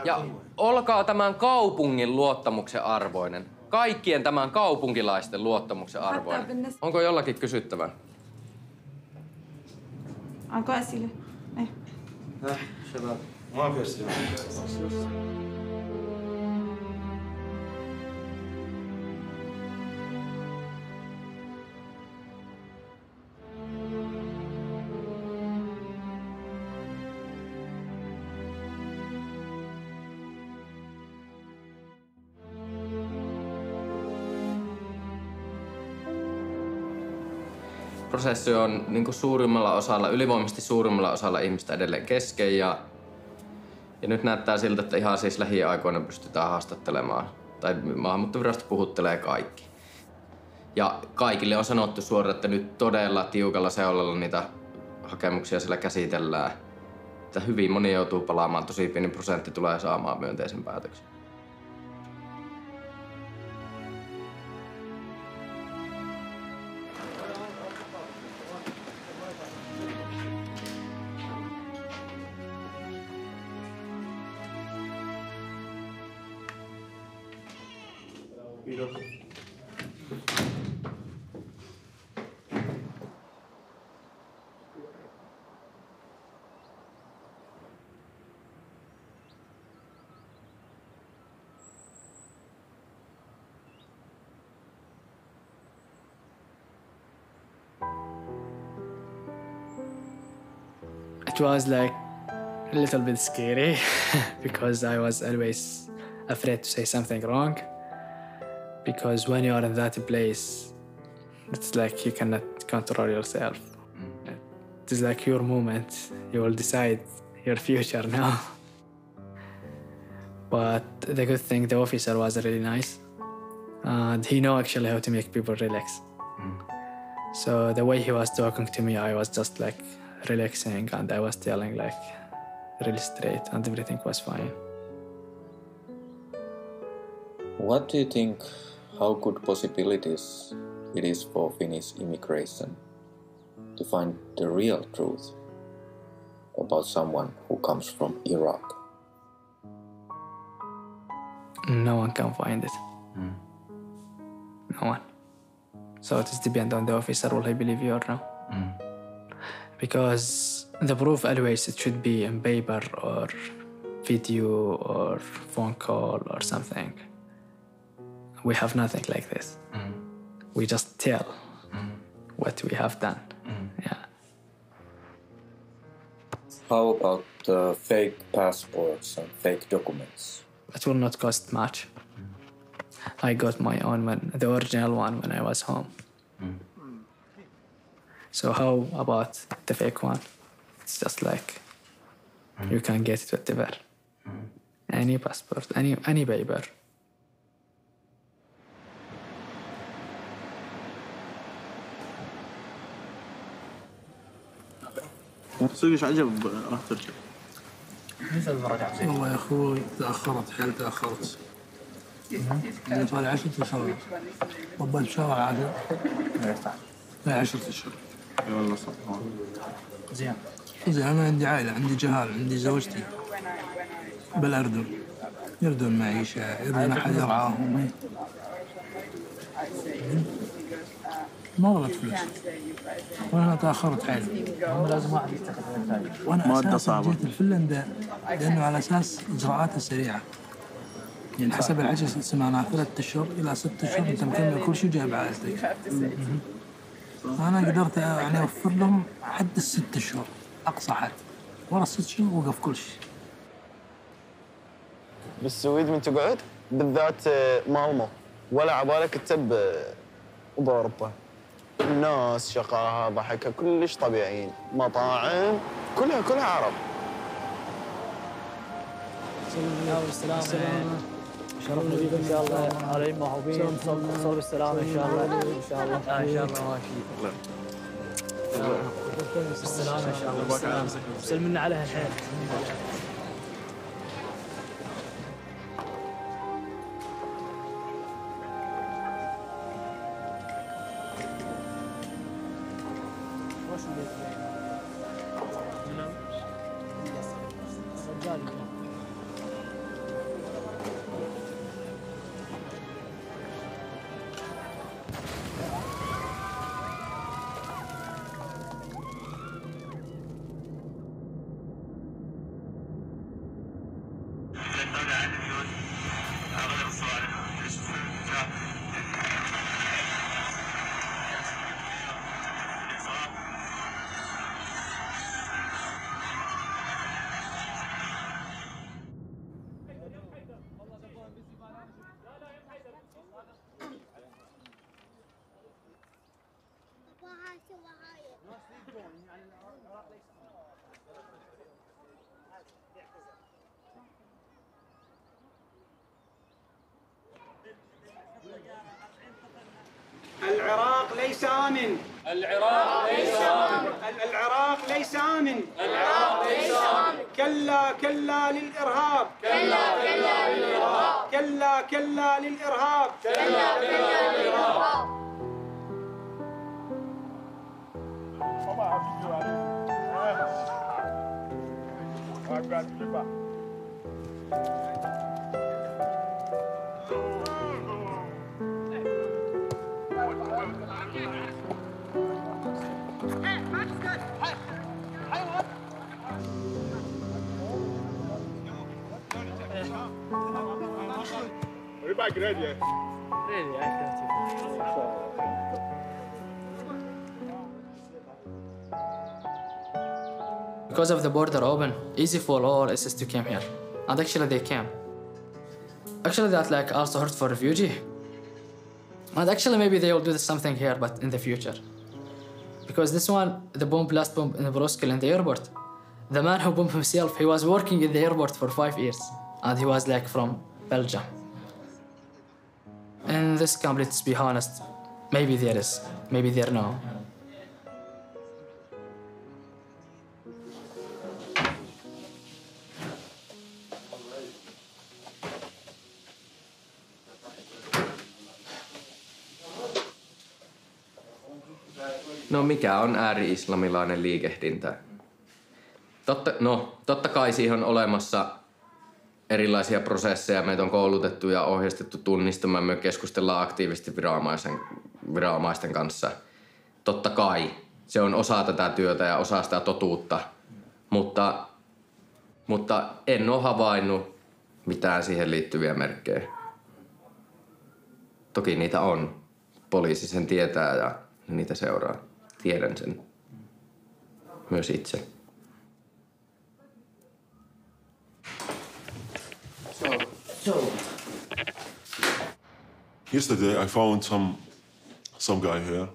Ja olkaa tämän kaupungin luottamuksen arvoinen. Kaikkien tämän kaupunkilaisten luottamuksen arvoinen. Onko jollakin kysyttävää? Onko esille? Ei. شباب ما في أسئلة. Prosessi on niin kuin suurimmalla osalla, ylivoimaisesti suurimmalla osalla ihmistä edelleen kesken ja nyt näyttää siltä, että ihan siis lähiaikoina pystytään haastattelemaan. Tai maahanmuuttovirasto puhuttelee kaikki. Ja kaikille on sanottu suoraan, että nyt todella tiukalla seulalla niitä hakemuksia siellä käsitellään. Että hyvin moni joutuu palaamaan, tosi pieni prosentti tulee saamaan myönteisen päätöksen. It was like a little bit scary because I was always afraid to say something wrong. Because when you are in that place, it's like you cannot control yourself. It is like your moment. You will decide your future now. But the good thing, the officer was really nice. And he know actually how to make people relax. So the way he was talking to me, I was just like relaxing, and I was telling like really straight, and everything was fine. What do you think, how good possibilities it is for Finnish immigration to find the real truth about someone who comes from Iraq? No one can find it. No one. So it depends on the officer, will he believe you or no? Because the proof always it should be in paper or video or phone call or something. We have nothing like this. We just tell what we have done. Yeah. How about fake passports and fake documents? It will not cost much. I got my own one, the original one, when I was home. So how about the fake one? It's just like you can get it whatever. Any passport, any paper. سوقش عجب راح ترجع. والله يا اخوي تاخرت حيل تاخرت. انا طالع 10 اشهر. طبلت شهر 10. لا 10 اشهر. اي والله صح. زين انا عندي عائله، عندي جهال، عندي زوجتي بالاردن. يردون معيشه، يردون احد يرعاهم. ما ضلت فلوس. وانا تاخرت حيل. لازم واحد يتخذ الثاني. وانا اساسا جيت الفنلندا لانه على اساس اجراءاتها سريعه. يعني حسب العجز سمعنا 3 أشهر الى 6 أشهر انت مكمل كل شيء جايب عائلتك. انا قدرت يعني اوفر لهم حد ال6 أشهر اقصى حد. ورا 6 أشهر وقف كل شيء. بالسويد من تقعد بالذات مالمو ولا عبالك تب باوروبا. الناس شقاها ضحكها كلش طبيعيين، مطاعم كلها عرب. السلام شرفنا بيك ان شاء الله على المحبوبين. صوب بالسلامه ان شاء الله ان شاء الله ان شاء الله ماشي. بالسلامه ان شاء الله. سلمنا عليها الحين. العراق ليس آمن. العراق ليس آمن. العراق ليس آمن. العراق ليس آمن. كلا كلا للإرهاب. كلا كلا للإرهاب. كلا كلا للإرهاب. كلا كلا للإرهاب. We're back ready, yeah? Ready, I can see. because of the border open, easy for all ISIS to come here. And actually they came. Actually that like also hurt for refugee. And actually maybe they will do something here, but in the future. Because this one, the blast bomb in Brussels in the airport, the man who bombed himself, he was working in the airport for 5 years. And he was like from Belgium. In this camp, let's be honest, maybe there is, maybe there no. No mikä on ääri-islamilainen liikehdintä? Totta kai siihen on olemassa erilaisia prosesseja. Meitä on koulutettu ja ohjeistettu tunnistamaan. Me keskustellaan aktiivisesti viranomaisten kanssa. Totta kai se on osa tätä työtä ja osa sitä totuutta. Mutta en ole havainnut mitään siihen liittyviä merkkejä. Toki niitä on. Poliisi sen tietää ja niitä seuraa. Tiedän sen. Myös itse. Yesterday I found some guy here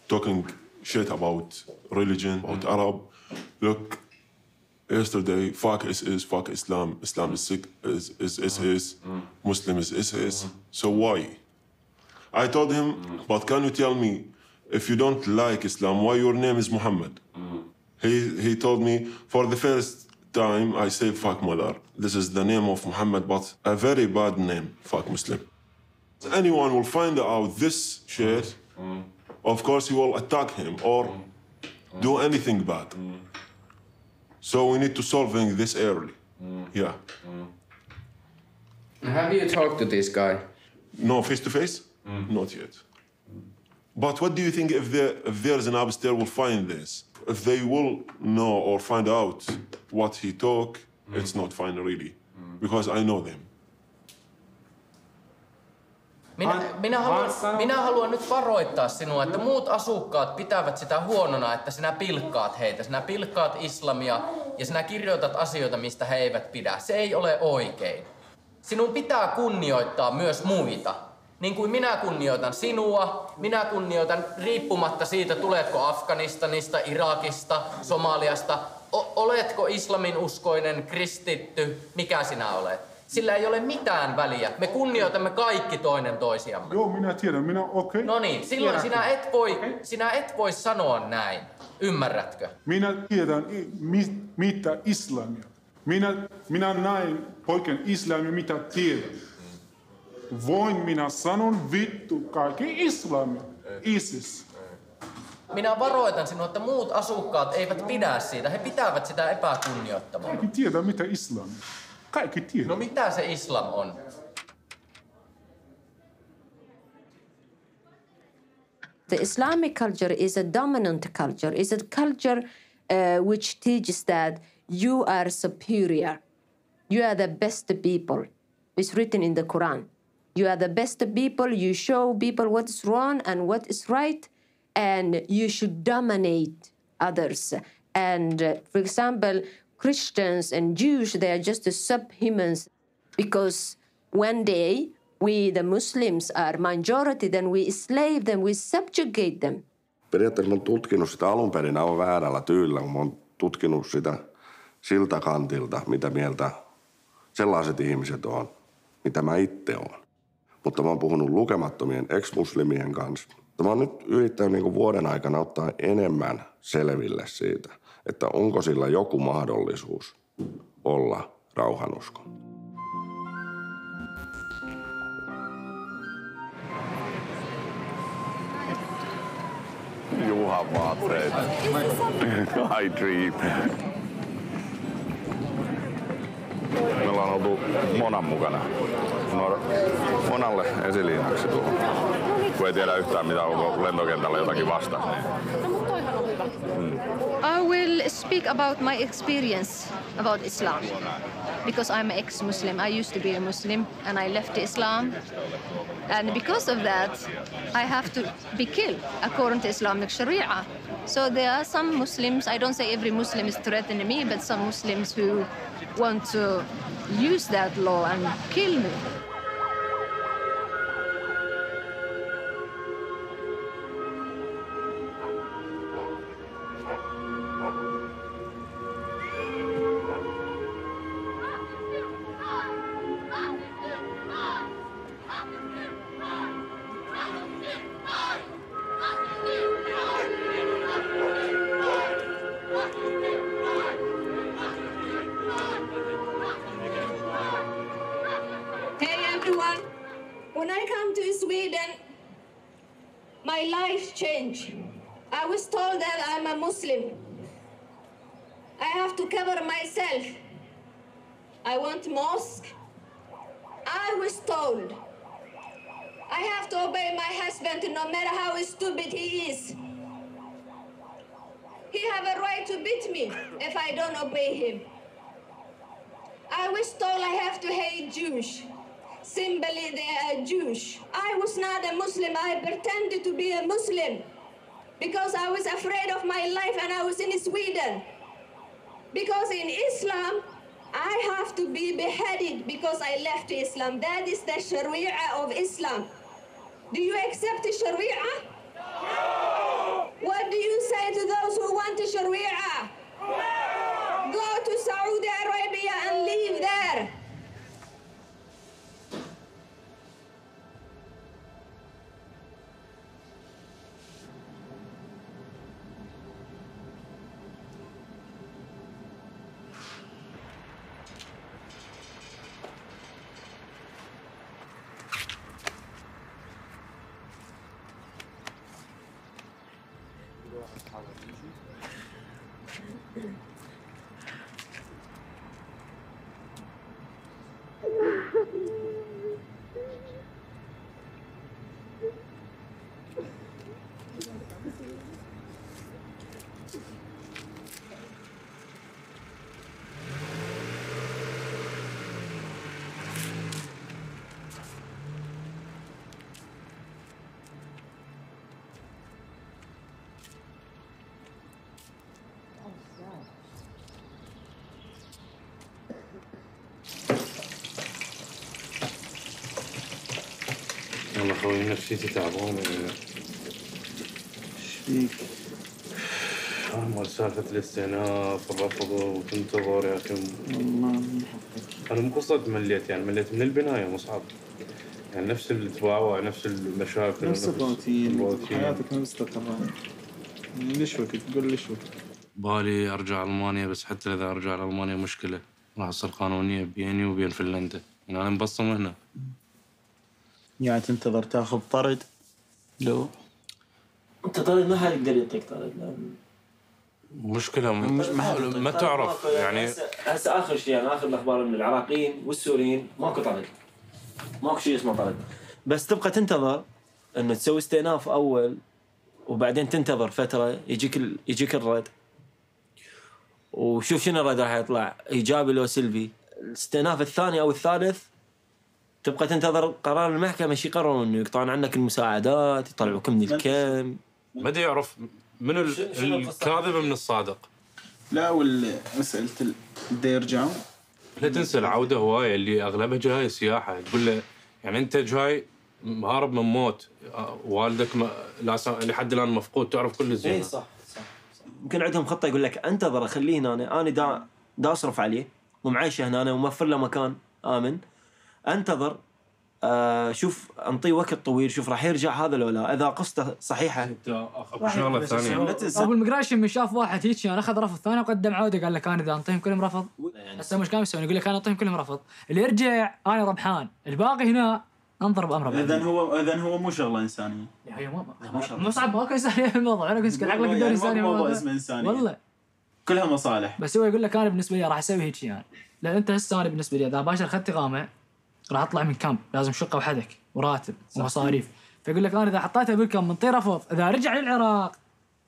talking shit about religion, about Arab. Look, yesterday, fuck ISIS, fuck Islam, Islam is sick, is ISIS, Muslim is ISIS. So why? I told him, but can you tell me, if you don't like Islam, why your name is Muhammad? He told me, for the first time, I say fuck mother. This is the name of Muhammad, but a very bad name, fuck Muslim. Anyone will find out this shit, of course he will attack him or do anything bad. So we need to solve this early. Yeah. Have you talked to this guy? No, face to face? Not yet. But what do you think if there's an upstairs will find this? If they will know or find out what he talk, it's not fine really. Because I know them. Minä haluan nyt varoittaa sinua, että muut asukkaat pitävät sitä huonona, että sinä pilkkaat heitä. Sinä pilkkaat islamia ja sinä kirjoitat asioita, mistä he eivät pidä. Se ei ole oikein. Sinun pitää kunnioittaa myös muita. Niin kuin minä kunnioitan sinua, minä kunnioitan riippumatta siitä, tuletko Afganistanista, Irakista, Somaliasta. Oletko islaminuskoinen, kristitty, mikä sinä olet? Sillä ei ole mitään väliä. Me kunnioitamme kaikki toinen toisiamme. Joo, minä tiedän, minä okei. No niin, silloin sinä et voi sanoa näin. Ymmärrätkö? Minä tiedän, mitä islamia. Minä näin poiken islamia, mitä tiedän. Voin minä sanon vittu kaikki islamia. ISIS. Minä varoitan sinua, että muut asukkaat eivät pidä siitä. He pitävät sitä epäkunnioittamaa. Kaikki tiedä, mitä islamia. Kaikki tiedä. No mitä se islam on? The Islamic culture is a dominant culture. It's a culture which teaches that you are superior. You are the best people. It's written in the Quran. You are the best people. You show people what is wrong and what is right, and you should dominate others. And for example, Christians and Jews, they are just subhumans because one day we, the Muslims, are majority, then we enslave them, we subjugate them. Periaatteessa mä oon tutkinut sitä alun perin aivan väärällä tyylillä, kun mä oon tutkinut sitä siltä kantilta, mitä mieltä sellaiset ihmiset on, mitä mä itse oon. Mutta mä oon puhunut lukemattomien ex-muslimien kanssa. Mä oon nyt yrittänyt niin vuoden aikana ottaa enemmän selville siitä, että onko sillä joku mahdollisuus olla rauhanusko. Juhan vaatteita. I dream. Me ollaan oltu Monan mukana. Monalle esiliinaksi tullut. Kun ei tiedä yhtään mitä onko lentokentällä jotakin vasta. I will speak about my experience about Islam because I'm an ex-Muslim. I used to be a Muslim and I left Islam. And because of that, I have to be killed according to Islamic Sharia. So there are some Muslims, I don't say every Muslim is threatening me, but some Muslims who want to use that law and kill me. Hey everyone, when I come to Sweden, my life changed. I was told that I'm a Muslim. I have to cover myself. I want mosque. I was told I have to obey my husband no matter how stupid he is. He have a right to beat me if I don't obey him. I was told I have to hate Jews. Simply they are Jews. I was not a Muslim. I pretended to be a Muslim because I was afraid of my life and I was in Sweden. Because in Islam, I have to be beheaded because I left Islam. That is the Sharia of Islam. Do you accept the Sharia? No! What do you say to those who want the Sharia? No! Go to Saudi Arabia and live there. والله خوي نفسيتي تعبانة. ايش فيك؟ مال سالفة الاستئناف الرفض وتنتظر يا أخي. أنا مو قصة مليت، يعني مليت من البناية مصعب. يعني نفس التواوع، نفس المشاكل، نفس الروتين. حياتك ما مستقرة. ليش وقت؟ قول ليش وقت؟ بالي أرجع ألمانيا، بس حتى إذا أرجع لألمانيا مشكلة. راح تصير قانونية بيني وبين فنلندا. يعني أنا مبصم هنا. يعني تنتظر تاخذ طرد؟ لو انت طرد ما حيقدر يعطيك طرد لان مشكلة ما تعرف يعني. هسه اخر شيء يعني اخر الاخبار من العراقيين والسوريين ماكو طرد، ماكو شيء اسمه طرد، بس تبقى تنتظر انه تسوي استئناف اول وبعدين تنتظر فترة يجيك الرد، وشوف شنو الرد راح يطلع، ايجابي لو سلبي. الاستئناف الثاني او الثالث تبقى تنتظر قرار المحكمة، شي يقررون انه يقطعون عنك المساعدات، يطلعوك من الكم. ما ادري يعرف من الكاذب من الصادق. لا مسألة بده يرجعون. لا تنسى العودة هواية اللي اغلبها جاي سياحة، تقول له يعني انت جاي هارب من موت، والدك لحد الان مفقود، تعرف كل الزين. اي صح. يمكن عندهم خطة يقول لك انتظر خليه هنا، انا دا اصرف عليه ومعيشه هنا وموفر له مكان امن، انتظر شوف انطيه وقت طويل، شوف راح يرجع هذا لو لا، اذا قصته صحيحه. اكو شغله ثانيه. ابو المقراشي من شاف واحد هيك يعني اخذ رفض ثاني وقدم عوده، قال لك انا اذا انطيهم كلهم رفض هسه مش كان يسوون، يقول لك انا انطيهم كلهم رفض، اللي يرجع انا ربحان، الباقي هنا انظر بامره. اذا هو مو شغله انسانيه. هي مو صعب، ماكو انسانيه في الموضوع، انا قلت عقلك قدر انسانيه موضوع اسمه انسانيه والله كلها مصالح. بس هو يقول لك انا بالنسبه لي راح اسوي هيك يعني، لان انت هسه انا بالنسبه لي اذا باشر اخذت اقامه راح اطلع من كامب، لازم شقه وحدك وراتب ومصاريف، فيقول لك انا اذا حطيته بالكامب منطي رفض، اذا رجع للعراق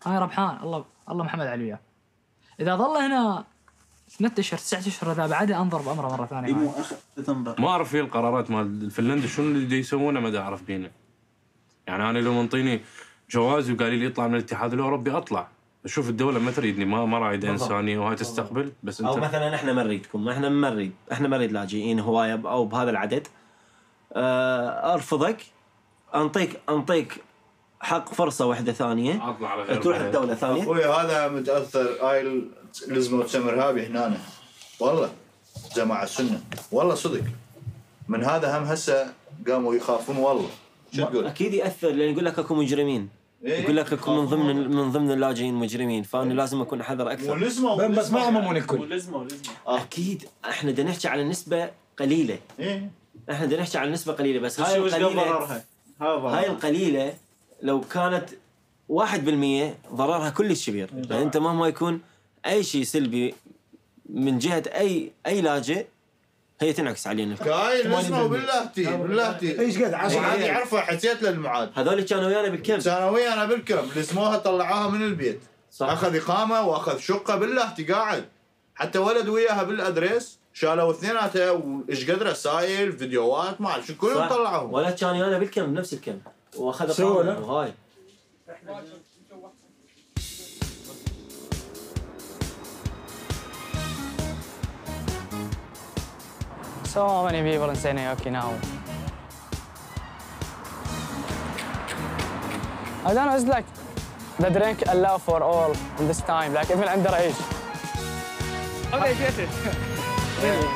انا ربحان، الله محمد علي وياه. اذا ظل هنا 8 اشهر 9 اشهر اذا بعده انظر بامره مره ثانيه. مو تنظر. ما اعرف في القرارات مال الفنلند شنو اللي يسوونه، ما اعرف بينا. يعني انا لو منطيني جواز وقال لي يطلع من الاتحاد الاوروبي اطلع، شوف الدولة ما تريدني، ما رايدة إنسانية وهاي تستقبل، بس أنت او مثلا احنا ما نريدكم، احنا ما نريد لاجئين هوايه او بهذا العدد. ارفضك، انطيك حق فرصه واحده ثانيه تروح الدوله ثانيه. اخوي هذا متاثر، هاي لزمه تسمى ارهابي هنا والله جماعه السنه، والله صدق من هذا هم هسه قاموا يخافون والله. شو تقول؟ اكيد ياثر، لان يقول لك اكو مجرمين، يقول لك اكو من ضمن اللاجئين مجرمين، فانا لازم اكون حذر اكثر. بس ما عمومون الكل. اكيد احنا بدنا نحكي على نسبه قليله. احنا بدنا نحكي على نسبه قليله، بس هاي القليله، هاي القليله لو كانت 1% ضررها كلش كبير. يعني انت مهما يكون اي شيء سلبي من جهه اي لاجئ هي تنعكس علينا. هاي اسمعوا بالله ايش قد معاذ يعرفها، حكيت للمعاد هذول كانوا ويانا بالكم، لزموها طلعوها من البيت. صح. اخذ اقامه واخذ شقه بالله قاعد، حتى ولد وياها بالادريس، شالوا اثنيناتها وايش قد رسائل فيديوهات ما اعرف شو كلهم طلعوهم. ولد كان ويانا بالكم بنفس الكم واخذ اقامه وهاي. So many people in Saint Aoki now. I don't know, it's like the drink allow for all in this time, like even underage. How they get it? Really?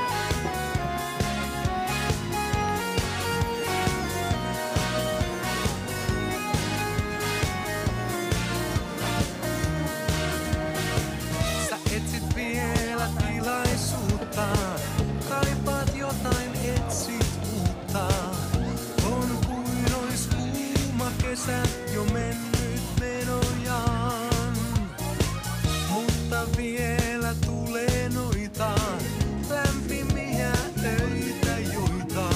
Jo mennyt menojaan, mutta vielä tulee noita lämpimiä öitä, joita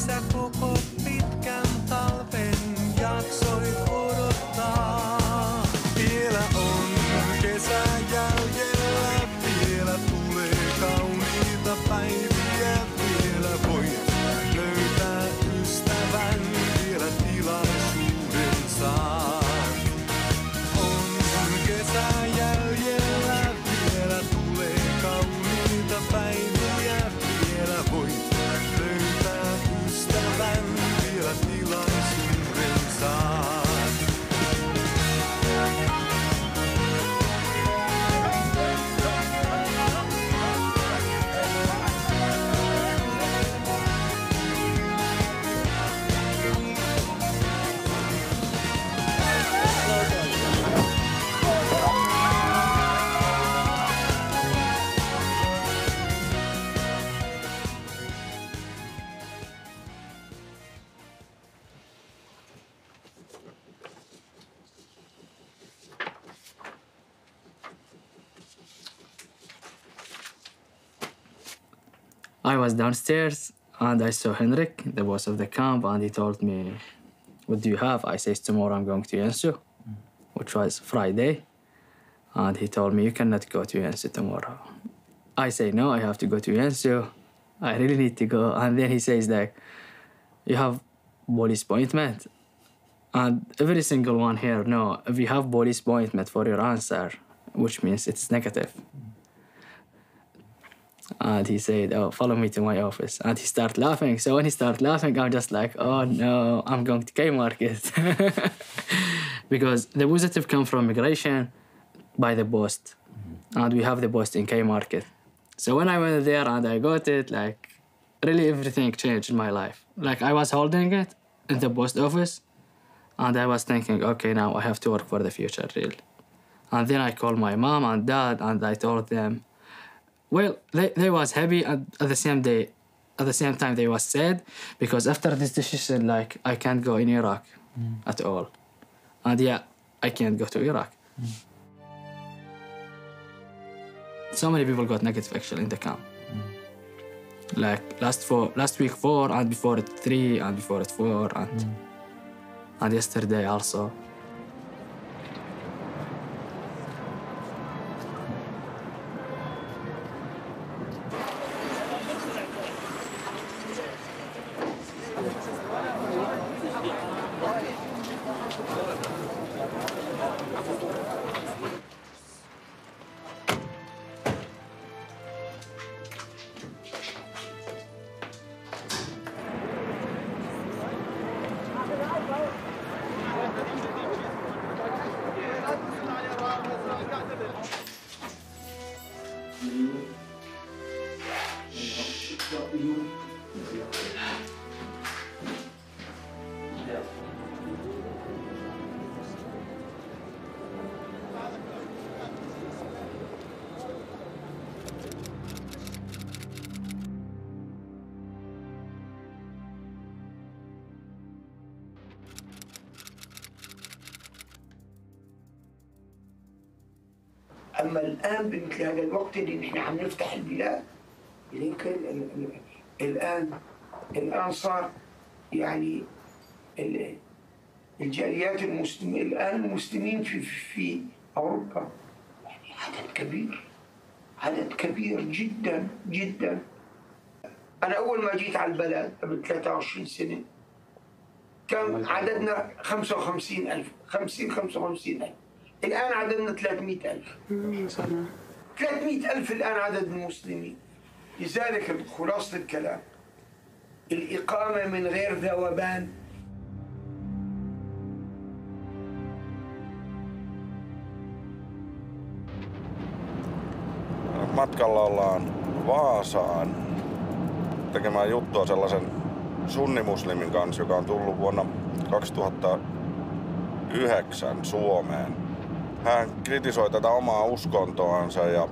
sä koko pitkän talven jaksoit odottaa. Vielä on kesä jäljellä, vielä tulee kauniita päiviä, vielä voit löytää ystävän, vielä tilaisuuden saat. On kesä jäljellä, vielä tulee kauniita päiviä, vielä voit löytää ystävän, vielä tilaisuuden saat. I was downstairs and I saw Henrik, the boss of the camp, and he told me, "What do you have?" I said, "Tomorrow I'm going to Yensu," which was Friday. And he told me, "You cannot go to Yensu tomorrow." I say, "No, I have to go to Yensu. I really need to go." And then he says, like, "You have police appointment?" And every single one here, no, if you have police appointment for your answer, which means it's negative. And he said, "Oh, follow me to my office." And he started laughing. So when he started laughing, I'm just like, "Oh no, I'm going to K-Market." Because the positive come from migration by the post. And we have the post in K-Market. So when I went there and I got it, like, really everything changed in my life. Like, I was holding it in the post office and I was thinking, okay, now I have to work for the future, really. And then I called my mom and dad and I told them, well, they was happy, and at the same time they was sad, because after this decision, like, I can't go in Iraq at all. And yeah, I can't go to Iraq. So many people got negative actually in the camp. Like last week 4, and before it 3, and before it 4, and yesterday also. أما الآن بمثل هذا الوقت اللي نحن عم نفتح البلاد إليك الآن صار يعني الجاليات المسلمين الآن المسلمين في أوروبا يعني عدد كبير جدا جدا. أنا أول ما جيت على البلد قبل 23 سنة كان عددنا 55,000 55,000. الآن عددنا 300,000. 300,000 الآن عدد المسلمين. لذلك خلاصة الكلام الإقامة من غير ذوبان Matkalla ollaan Vaasaan tekemään juttua sellaisen sunnimuslimin kanssa, joka on tullut vuonna 2009 Suomeen. Hän kritisoi tätä omaa uskontoansa ja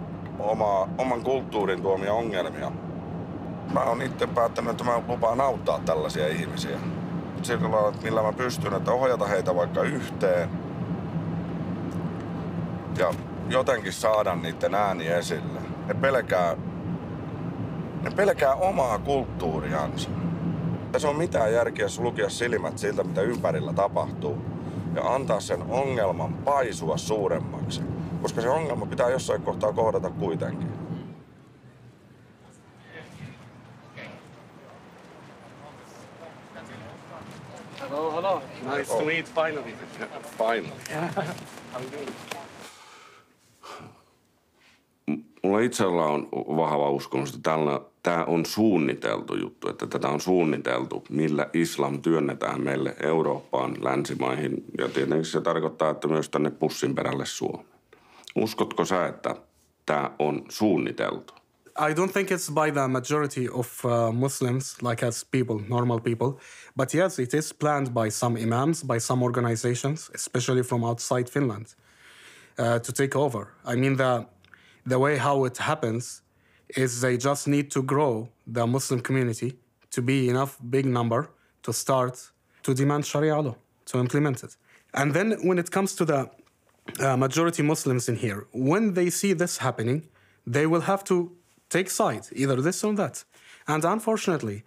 oman kulttuurin tuomia ongelmia. Mä oon itse päättänyt, että mä lupaan auttaa tällaisia ihmisiä. Sillä lailla, millä mä pystyn, että ohjata heitä vaikka yhteen ja jotenkin saada niiden ääni esille. Ne pelkää omaa kulttuuriansa. Tässä on mitään järkeä sulkea silmät siltä, mitä ympärillä tapahtuu ja antaa sen ongelman paisua suuremmaksi, koska se ongelma pitää jossain kohtaa kohdata kuitenkin. Hello. Nice to meet finally. Finally. Yeah. I'm good. Mulla itsellä on vahva uskomus, että tämä on suunniteltu juttu, että tätä on suunniteltu, millä islam työnnetään meille Eurooppaan, länsimaihin ja tietenkin se tarkoittaa, että myös tänne pussin perälle Suomeen. Uskotko sä, että tämä on suunniteltu? I don't think it's by the majority of Muslims, like as people, normal people. But yes, it is planned by some imams, by some organizations, especially from outside Finland, to take over. I mean, the way how it happens is they just need to grow the Muslim community to be enough big number to start to demand Sharia law, to implement it. And then when it comes to the majority Muslims in here, when they see this happening, they will have to take side, either this or that. And unfortunately,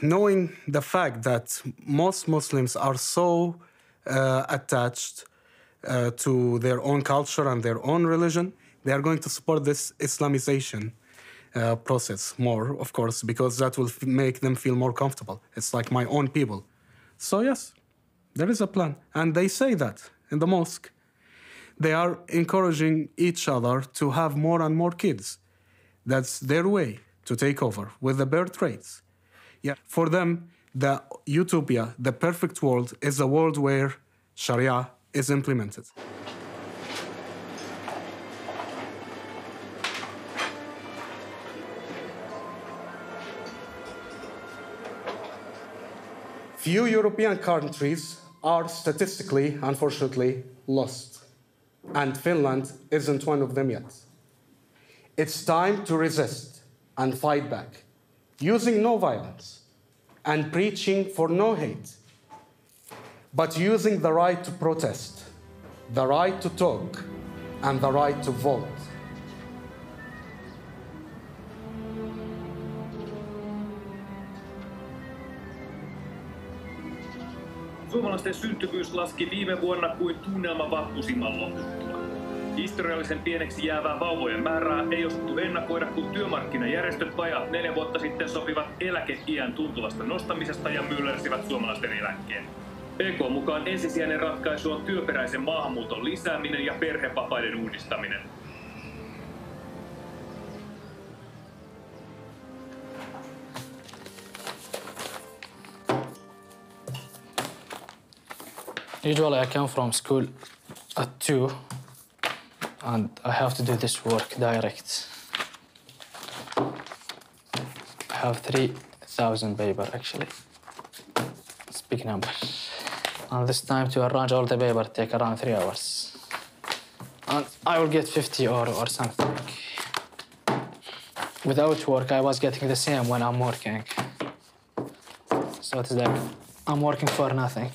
knowing the fact that most Muslims are so attached to their own culture and their own religion, they are going to support this Islamization process more, of course, because that will make them feel more comfortable. It's like my own people. So yes, there is a plan. And they say that in the mosque. They are encouraging each other to have more and more kids. That's their way to take over with the birth rates. Yeah. For them, the utopia, the perfect world, is a world where Sharia is implemented. Few European countries are statistically, unfortunately, lost. And Finland isn't one of them yet. It's time to resist and fight back, using no violence and preaching for no hate, but using the right to protest, the right to talk, and the right to vote. Suomalaisten syntyvyys laski viime vuonna kuin tunnelma vappusimman loputtua. Historiallisen pieneksi jäävää vauvojen määrää ei osattu ennakoida, kun työmarkkinajärjestöt vajaat 4 vuotta sitten sopivat eläkeiän tuntuvasta nostamisesta ja myllärsivät suomalaisten eläkkeen. PK mukaan ensisijainen ratkaisu on työperäisen maahanmuuton lisääminen ja perhevapaiden uudistaminen. Usually I come from school at 2 and I have to do this work direct. have 3,000 paper actually. It's a big number. And this time to arrange all the paper take around 3 hours. And I will get 50 or something. Without work, I was getting the same when I'm working. So it's like I'm working for nothing.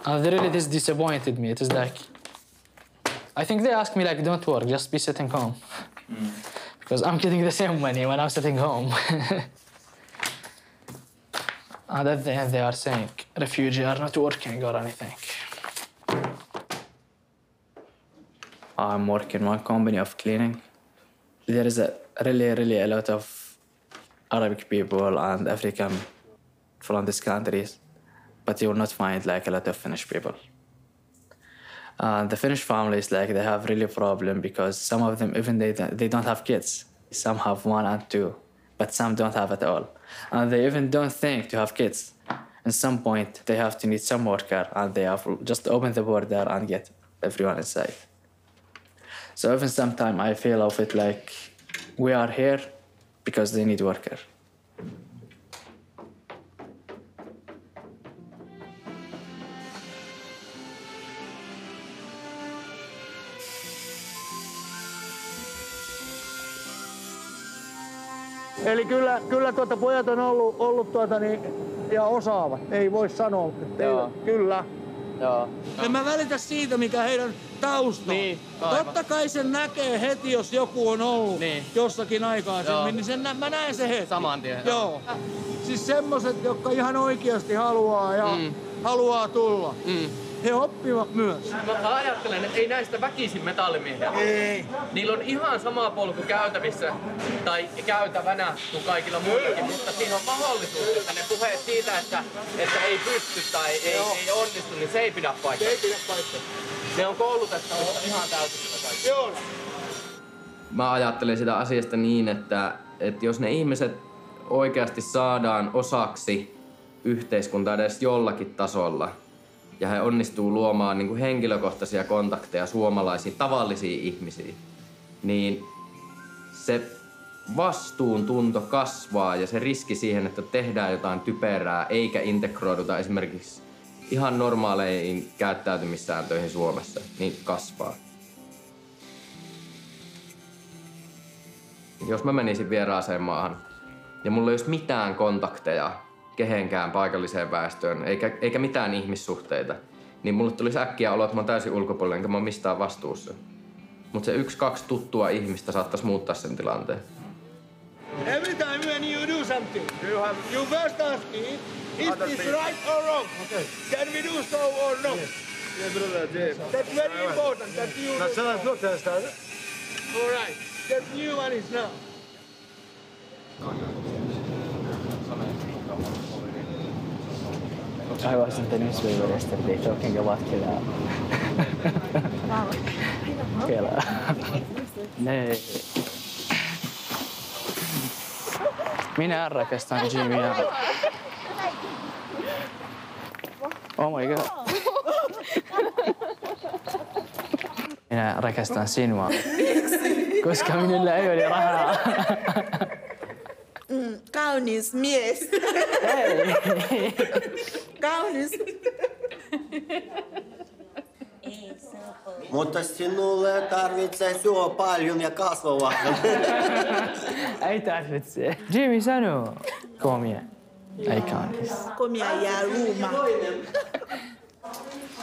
And really this disappointed me. It is like, I think they asked me like, don't work, just be sitting home. Because I'm getting the same money when I'm sitting home. And at the end they are saying, refugees are not working or anything. I'm working in one company of cleaning. There is really a lot of Arabic people and African from these countries, but you will not find like a lot of Finnish people. The Finnish families, like they have really problem because some of them even they don't have kids. Some have 1 and 2, but some don't have at all. And they even don't think to have kids. At some point, they have to need some worker, and they have just open the border and get everyone inside. So even sometimes I feel of it like we are here because they need worker. Eli kyllä pojat on ollut ja osaavat. Ei voi sanoa. Kyllä. Joo. En mä välitä siitä, mikä heidän tausta on. Niin, totta kai sen näkee heti, jos joku on ollut jossakin aikaisemmin, niin mä näen sen heti. Saman tien. Joo. Siis semmoset, jotka ihan oikeasti haluaa ja haluaa tulla. He oppivat myös. Mä ajattelen, että ei näistä väkisin metallimiehiä. Ei. Niillä on ihan sama polku käytävissä tai käytävänä kuin kaikilla muillakin, mutta siinä on mahdollisuus, että ne puheet siitä, että ei pysty tai ei onnistu, niin se ei pidä paikkaa. Se ei pidä paikkaa. Ne on koulutettavissa ihan täysin kaikki. Joo. Mä ajattelen sitä asiasta niin, että jos ne ihmiset oikeasti saadaan osaksi yhteiskuntaa edes jollakin tasolla, ja he onnistuu luomaan niin kuin henkilökohtaisia kontakteja suomalaisiin tavallisiin ihmisiin, niin se vastuuntunto kasvaa ja se riski siihen, että tehdään jotain typerää eikä integroiduta esimerkiksi ihan normaaleihin käyttäytymissääntöihin Suomessa, niin kasvaa. Jos mä menisin vieraaseen maahan ja mulla ei olisi mitään kontakteja kehenkään paikalliseen väestöön, eikä mitään ihmissuhteita, niin mulle tulisi äkkiä olo, että mä oon täysin ulkopuolella, enkä mä oon mistään vastuussa. Mutta se 1-2 tuttua ihmistä saattaisi muuttaa sen tilanteen. Every time when you do something, you first ask me, is this right or wrong? Okay. Can we do so or no? Yes. Yeah, brother, that's very important that you... All right. That new one is now. I was in the newspaper yesterday talking about Kela. Kela. Nee. Minä rakastan Jimmyä. Oh my god. Minä rakastan sinua. Koska minulla ei ole rahaa. Kaunis mies. Hei. Kaunis. Mutta sinulle tarvitsee syödä paljon ja kasvaa. Ei tarvitse. Jimmy sanoo. Komia. Ei kaunis. Komia ja ruuma.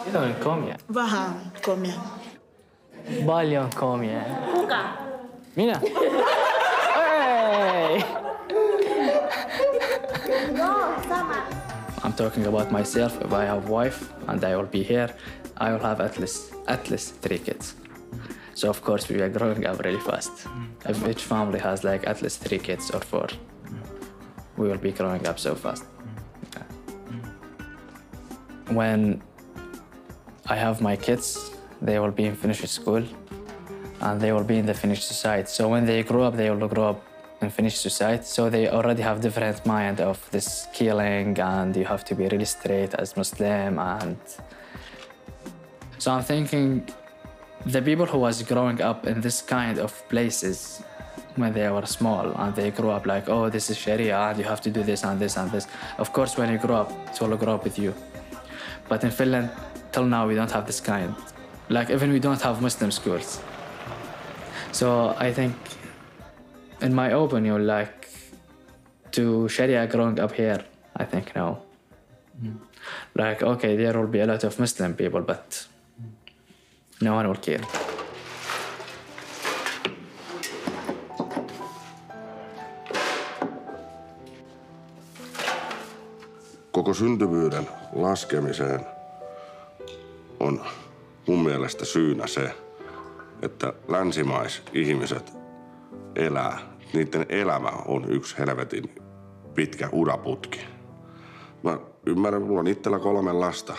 Mitä on komia? Vähän komia. Paljon komia. Kuka? Minä. Hey! I'm talking about myself. If I have a wife and I will be here, I will have at least 3 kids. So of course we are growing up really fast. If each family has like at least 3 kids or 4, we will be growing up so fast. Okay. When I have my kids, they will be in Finnish school and they will be in the Finnish society. So when they grow up, they will grow up in Finnish society. So they already have different mind of this killing and you have to be really straight as Muslim. And so I'm thinking the people who was growing up in this kind of places, when they were small and they grew up like, oh, this is Sharia and you have to do this and this and this. Of course, when you grow up, it will grow up with you. But in Finland, till now, we don't have this kind. Like, even we don't have Muslim schools. So I think, in my opinion, like, to Sharia growing up here, I think no. Like, okay, there will be a lot of Muslim people, but no one will care. Koko syntyvyyden laskemiseen on mun mielestä syynä se, että länsimaisihmiset elää. Niiden elämä on yksi helvetin pitkä uraputki. Mä ymmärrän, mulla on itsellä 3 lasta.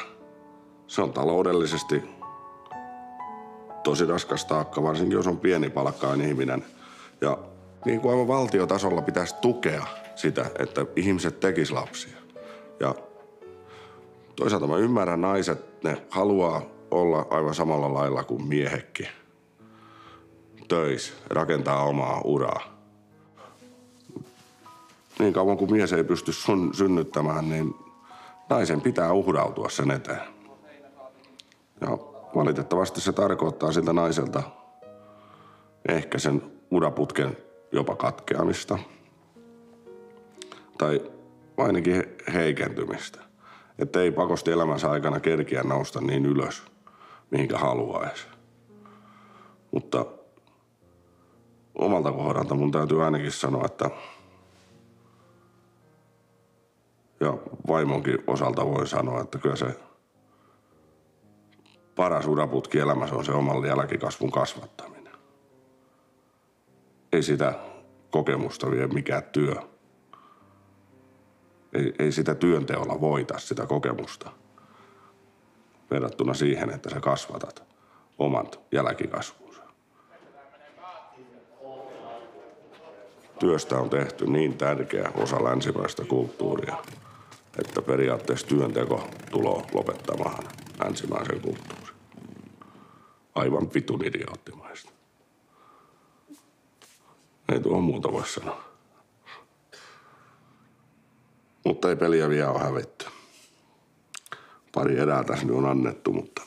Se on taloudellisesti tosi raskas taakka, varsinkin jos on pienipalkkainen ihminen. Ja niin kuin aivan valtiotasolla pitäisi tukea sitä, että ihmiset tekis lapsia. Ja toisaalta mä ymmärrän naiset, ne haluaa olla aivan samalla lailla kuin miehekin. Töissä, rakentaa omaa uraa. Niin kauan kuin mies ei pysty synnyttämään, niin naisen pitää uhrautua sen eteen. Ja valitettavasti se tarkoittaa siltä naiselta ehkä sen uraputken jopa katkeamista. Tai ainakin heikentymistä. Että ei pakosti elämänsä aikana kerkiä nousta niin ylös, mihinkä haluaisi. Mutta omalta kohdalta mun täytyy ainakin sanoa, että ja vaimonkin osalta voin sanoa, että kyllä se paras uraputki elämässä on se oman jälkikasvun kasvattaminen. Ei sitä kokemusta vie mikään työ. Ei sitä työnteolla voita sitä kokemusta verrattuna siihen, että sä kasvatat omat jälkikasvunsa. Työstä on tehty niin tärkeä osa länsimaista kulttuuria, että periaatteessa työnteko tulee lopettamaan länsimaisen kulttuurin. Aivan vitun idioottimaista. Ei tuohon muuta voi sanoa. Mutta ei peliä vielä ole hävitty. Pari erää tässä nyt on annettu, mutta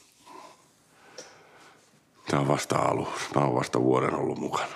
tämä on vasta alus. Mä oon vasta vuoden ollut mukana.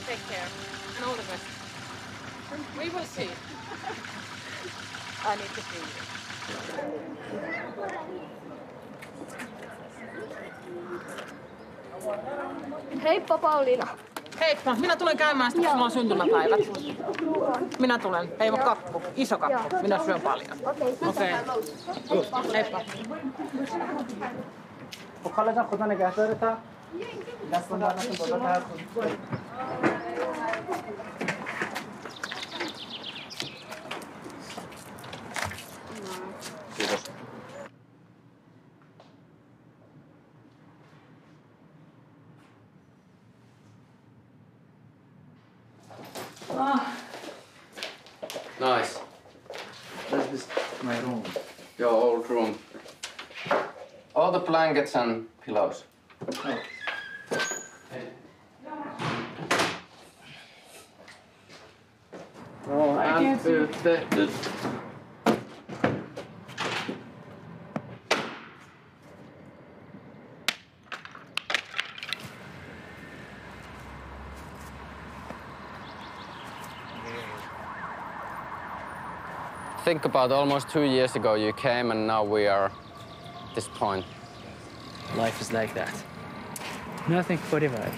Take care. And all the best. We will see. I need to see you. Heippa Pauliina. Heippa, minä tulen käymään sitten, kun mulla on syntymäpäivät. Minä tulen. Ei ole kakku. Iso kakku. Minä syön paljon. Okei. Heippa. Kiitos. Nice. That's my room. Your old room. All the blankets and pillows. Oh. Oh, I can't see. Think about almost 2 years ago you came and now we are at this point. Life is like that. Nothing forever.